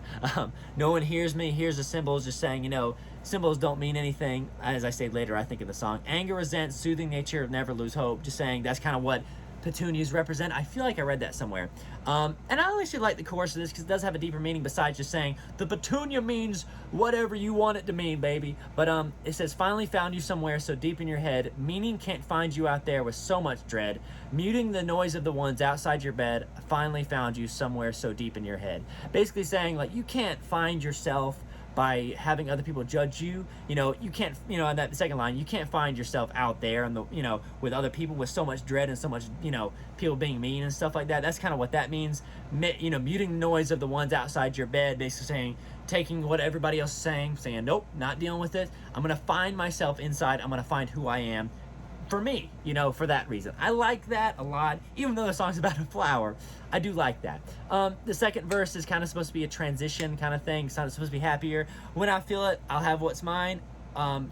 No one hears me, hears the cymbals, just saying, you know, symbols don't mean anything. As I say later, I think in the song, anger, resent, soothing nature, never lose hope. Just saying that's kind of what petunias represent. I feel like I read that somewhere. And I actually like the chorus of this because it does have a deeper meaning besides just saying the petunia means whatever you want it to mean, baby. But it says, finally found you somewhere so deep in your head, meaning can't find you out there with so much dread, muting the noise of the ones outside your bed, finally found you somewhere so deep in your head. Basically saying, like, you can't find yourself by having other people judge you. You know, you can't, you know, in that second line, you can't find yourself out there and you know, with other people with so much dread and so much, you know, people being mean and stuff like that. That's kind of what that means. You know, muting the noise of the ones outside your bed, basically saying, taking what everybody else is saying, nope, not dealing with it. I'm going to find myself inside. I'm going to find who I am. For me, you know, for that reason. I like that a lot, even though the song's about a flower. I do like that. The second verse is kind of supposed to be a transition kind of thing. It's not supposed to be happier. When I feel it, I'll have what's mine.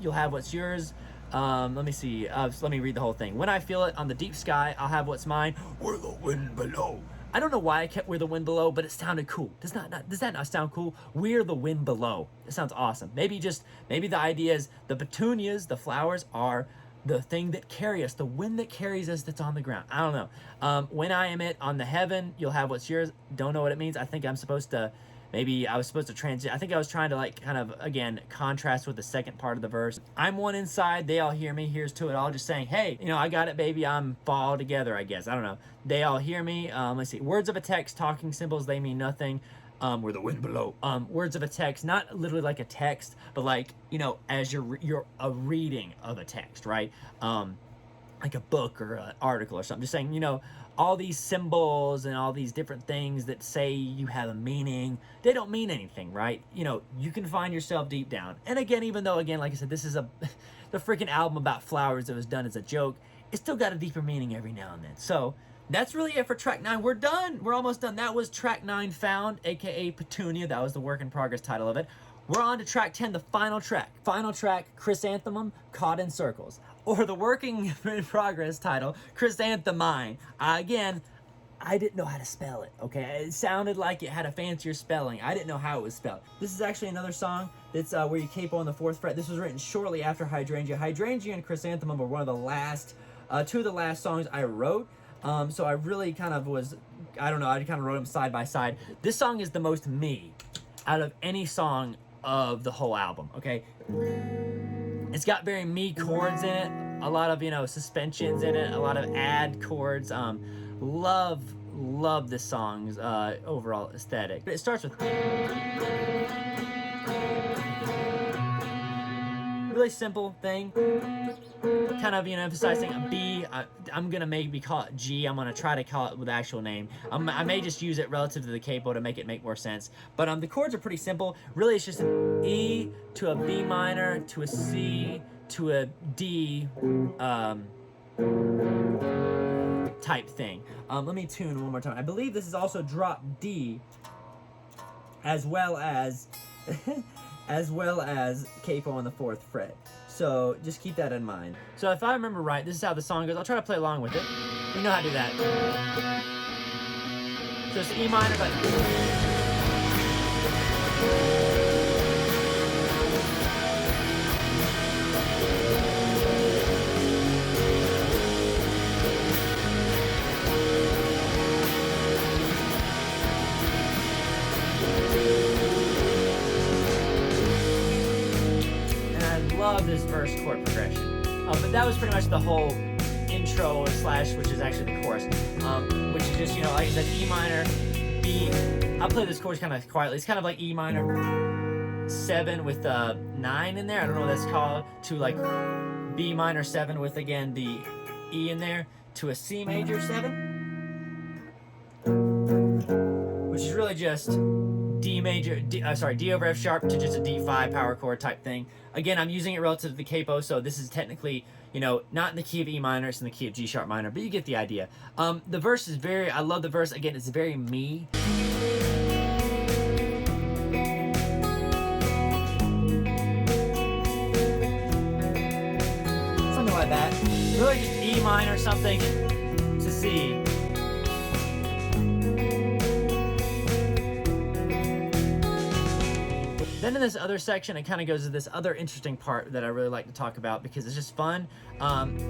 You'll have what's yours. Let me see. Let me read the whole thing. When I feel it on the deep sky, I'll have what's mine. We're the wind below. I don't know why I kept "We're the wind below," but it sounded cool. Does that not sound cool? We're the wind below. It sounds awesome. Maybe the idea is the petunias, the flowers, are the thing that carry us, the wind that carries us that's on the ground. I don't know. When I am it on the heaven, you'll have what's yours. Don't know what it means. I think I'm supposed to, maybe I was supposed to transit. I think I was trying to, like, kind of, again, contrast with the second part of the verse. I'm one inside, they all hear me, here's to it all. Just saying, hey, you know, I got it, baby, I'm fall together, I guess. I don't know. They all hear me. Let's see. Words of a text, talking symbols, they mean nothing. We're the wind below. Words of a text, not literally like a text, but like, you know, as you're a reading of a text, right? Like a book or an article or something. Just saying, you know, all these symbols and all these different things that say you have a meaning, they don't mean anything, right? You know, you can find yourself deep down. And again, even though, again, like I said, this is the freaking album about flowers that was done as a joke, it still got a deeper meaning every now and then. So that's really it for track 9. We're done. We're almost done. That was track 9, Found, aka Petunia. That was the work in progress title of it. We're on to track 10, the final track. Final track, Chrysanthemum, Caught in Circles. Or the working in progress title, Chrysanthemine. Again, I didn't know how to spell it, okay? It sounded like it had a fancier spelling. I didn't know how it was spelled. This is actually another song that's where you capo on the 4th fret. This was written shortly after Hydrangea. Hydrangea and Chrysanthemum were one of the last, two of the last songs I wrote. So I really kind of was, I don't know, I kind of wrote them side by side. This song is the most me out of any song of the whole album, okay? It's got very me chords in it, a lot of, you know, suspensions in it, a lot of add chords. Love this song's overall aesthetic. It starts with really simple thing, kind of, you know, emphasizing a B. I'm gonna maybe call it G. I'm gonna try to call it with the actual name. I may just use it relative to the capo to make it make more sense. But the chords are pretty simple. Really, it's just an E to a B minor to a C to a D type thing. Let me tune one more time. I believe this is also drop D, as well as as well as capo on the 4th fret. So just keep that in mind. So if I remember right, this is how the song goes. I'll try to play along with it. You know how to do that. So it's E minor, but love this verse chord progression. But that was pretty much the whole intro slash, which is actually the chorus, which is just, you know, like I said, E minor, B. I'll play this chorus kind of quietly. It's kind of like E minor 7 with 9 in there. I don't know what that's called. To like B minor 7 with, again, the E in there, to a C major 7, which is really just D major, D over F sharp to just a D5 power chord type thing. Again, I'm using it relative to the capo, so this is technically, you know, not in the key of E minor, it's in the key of G sharp minor, but you get the idea. The verse is very, I love the verse. Again, it's very me. Something like that. Really just E minor something to C. Then in this other section, it kind of goes to this other interesting part that I really like to talk about because it's just fun.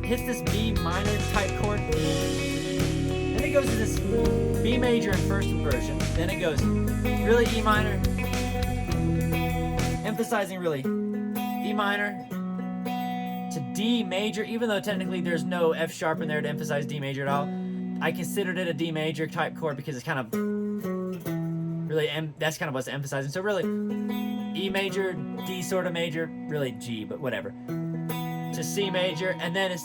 Hits this B minor type chord. Then it goes to this B major in first inversion. Then it goes really E minor, emphasizing really E minor to D major, even though technically there's no F sharp in there to emphasize D major at all. I considered it a D major type chord because it's kind of really, that's kind of what's emphasizing. So really, E major, D sort of major, really G, but whatever. To C major, and then it's,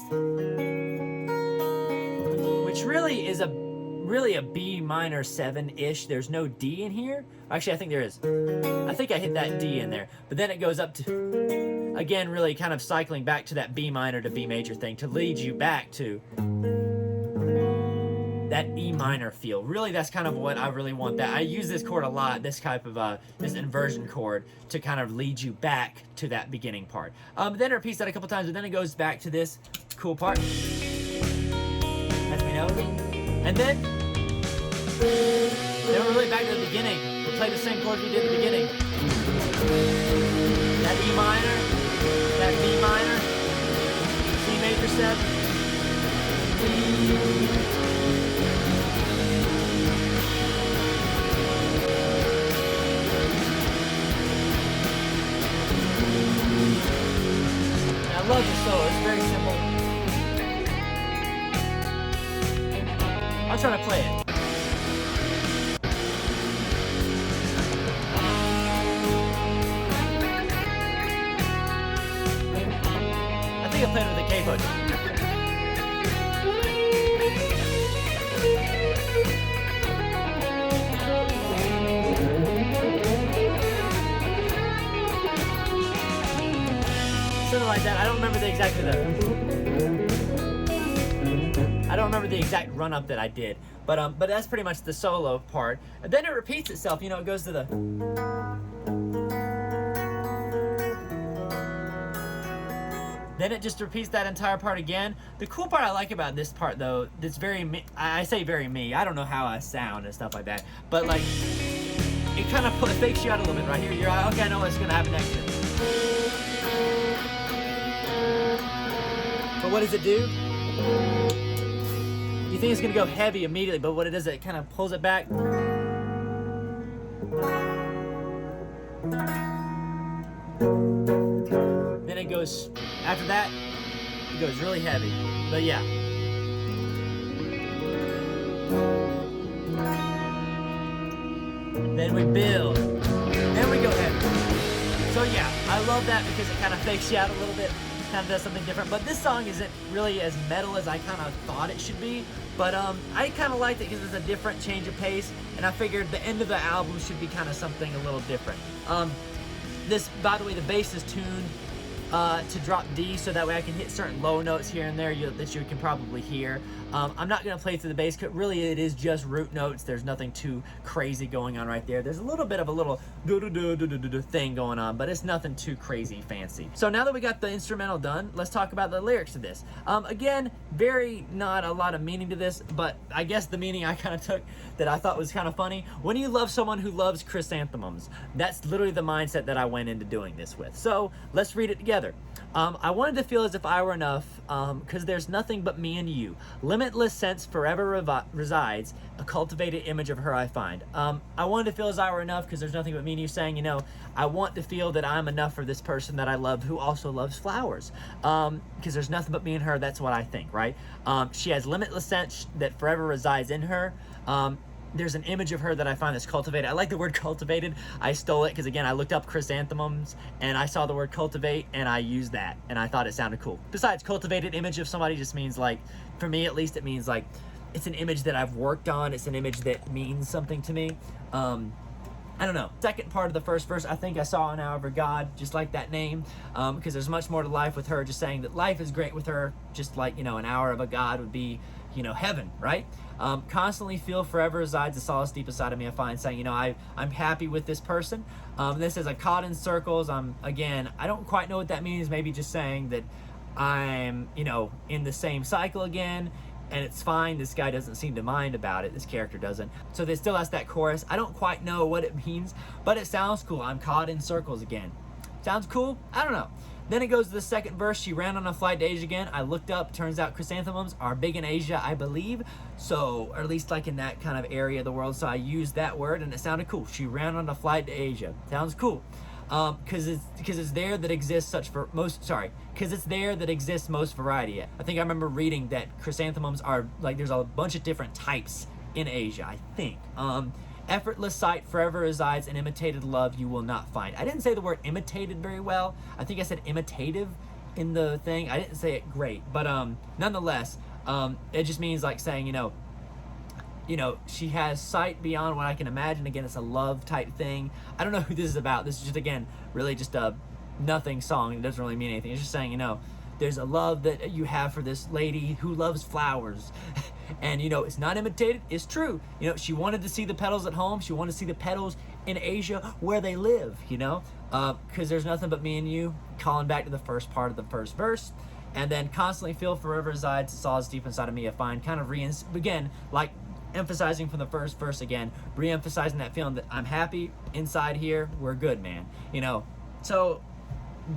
which really is a B minor 7-ish. There's no D in here. Actually, I think there is. I think I hit that D in there. But then it goes up to, again, really kind of cycling back to that B minor to B major thing to lead you back to that E minor feel. Really, that's kind of what I really want. That I use this chord a lot, this type of this inversion chord, to kind of lead you back to that beginning part. Then it repeats that a couple times, and then it goes back to this cool part, as we know. And then we're really back to the beginning. We'll play the same chord we did at the beginning. That E minor, that B minor, C major 7. I love the solo, it's very simple. I'll try to play it. I think I played it with a capo. Something like that. I don't remember the exact run up that I did, but that's pretty much the solo part. And then it repeats itself. You know, it goes to the. Then it just repeats that entire part again. The cool part I like about this part, though, that's very me. I say very me. I don't know how I sound and stuff like that, but like it kind of fakes you out a little bit right here. You're like, okay, I know what's gonna happen next. But what does it do? You think it's gonna go heavy immediately, but what it does, it kind of pulls it back. Then it goes, after that, it goes really heavy. But yeah. Then we build. Then we go heavy. So yeah, I love that because it kind of fakes you out a little bit. Kind of does something different, but this song isn't really as metal as I kind of thought it should be, but I kind of liked it because it's a different change of pace, and I figured the end of the album should be kind of something a little different. This, by the way, the bass is tuned to drop D, so that way I can hit certain low notes here and there that you can probably hear. I'm not going to play through the bass, because really it is just root notes. There's nothing too crazy going on right there. There's a little bit of a little thing going on, but it's nothing too crazy fancy. So now that we got the instrumental done, let's talk about the lyrics to this. Again, not a lot of meaning to this, but I guess the meaning I kind of took that I thought was kind of funny. When you love someone who loves chrysanthemums, that's literally the mindset that I went into doing this with. So let's read it together. I wanted to feel as if I were enough, because there's nothing but me and you. Limitless sense forever resides, a cultivated image of her I find. I wanted to feel as I were enough because there's nothing but me and you, saying, you know, I want to feel that I'm enough for this person that I love who also loves flowers. Because there's nothing but me and her, that's what I think, right? She has limitless sense that forever resides in her. There's an image of her that I find that's cultivated. I like the word cultivated. I stole it because, again, I looked up chrysanthemums and I saw the word cultivate and I used that and I thought it sounded cool. Besides, cultivated image of somebody just means, like, for me at least, it means like it's an image that I've worked on. It's an image that means something to me. I don't know. Second part of the first verse, I think I saw an hour of God, just like that name, because there's much more to life with her, just saying that life is great with her, just like, you know, an hour of a God would be, you know, heaven, right? Constantly feel forever resides a solace deep inside of me, I find, saying, you know, I'm happy with this person. This is a caught in circles. Again, I don't quite know what that means. Maybe just saying that I'm, you know, in the same cycle again, and it's fine. This guy doesn't seem to mind about it. This character doesn't. So they still ask that chorus. I don't quite know what it means, but it sounds cool. I'm caught in circles again. Sounds cool? I don't know. Then it goes to the second verse. She ran on a flight to Asia again. I looked up. Turns out chrysanthemums are big in Asia, I believe. So, or at least like in that kind of area of the world. So I used that word and it sounded cool. She ran on a flight to Asia. Sounds cool. Because it's there that exists because it's there that exists most variety. I think I remember reading that chrysanthemums are like, there's a bunch of different types in Asia, I think. Effortless sight forever resides, and imitated love you will not find. I didn't say the word imitated very well. I think I said imitative in the thing. I didn't say it great, but nonetheless, it just means like saying, she has sight beyond what I can imagine. Again, it's a love type thing. I don't know who this is about. This is just, again, really just a nothing song. It doesn't really mean anything. It's just saying, there's a love that you have for this lady who loves flowers. And, it's not imitated. It's true. She wanted to see the petals at home. She wanted to see the petals in Asia where they live, because there's nothing but me and you, calling back to the first part of the first verse. And then constantly feel forever resides, it's all that's deep inside of me. I find kind of again, like emphasizing from the first verse again, re-emphasizing that feeling that I'm happy inside here. We're good, man. So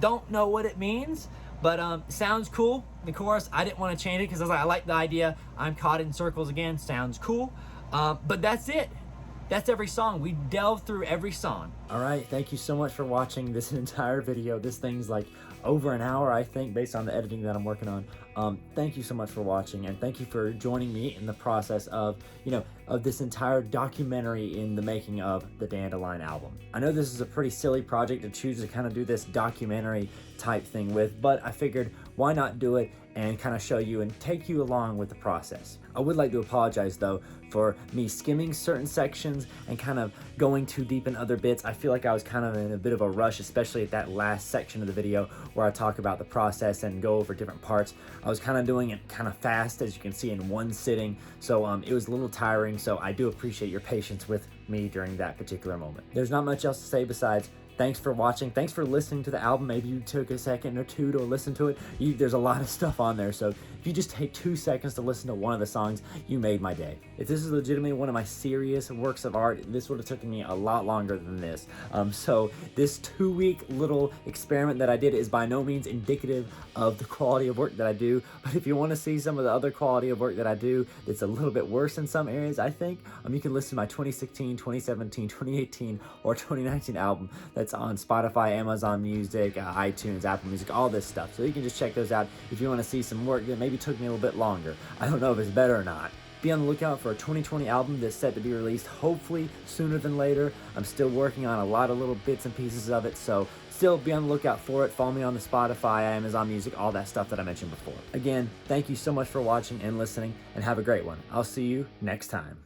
don't know what it means, but sounds cool. The chorus, I didn't want to change it because I like the idea. I'm caught in circles again. Sounds cool. But that's it. That's every song. We delve through every song. All right, thank you so much for watching this entire video. This thing's like over an hour, I think, based on the editing that I'm working on. Thank you so much for watching, and thank you for joining me in the process of, of this entire documentary in the making of the Dandelion album. I know this is a pretty silly project to choose to kind of do this documentary type thing with, but I figured why not do it and kind of show you and take you along with the process. I would like to apologize though for me skimming certain sections and kind of going too deep in other bits. I feel like I was kind of in a bit of a rush, especially at that last section of the video where I talk about the process and go over different parts. I was kind of doing it kind of fast, as you can see, in one sitting, so it was a little tiring, so I do appreciate your patience with me during that particular moment. There's not much else to say besides thanks for watching. Thanks for listening to the album. Maybe you took a second or two to listen to it. There's a lot of stuff on there, so if you just take 2 seconds to listen to one of the songs, you made my day. If this is legitimately one of my serious works of art, this would have taken me a lot longer than this. So this 2-week little experiment that I did is by no means indicative of the quality of work that I do, but if you want to see some of the other quality of work that I do that's a little bit worse in some areas, I think, you can listen to my 2016, 2017, 2018, or 2019 album that's on Spotify, Amazon Music, iTunes, Apple Music, all this stuff. So you can just check those out if you want to see some work that maybe took me a little bit longer. I don't know if it's better or not. Be on the lookout for a 2020 album that's set to be released hopefully sooner than later. I'm still working on a lot of little bits and pieces of it, so still be on the lookout for it. Follow me on the Spotify, Amazon Music, all that stuff that I mentioned before. Again, thank you so much for watching and listening, and have a great one. I'll see you next time.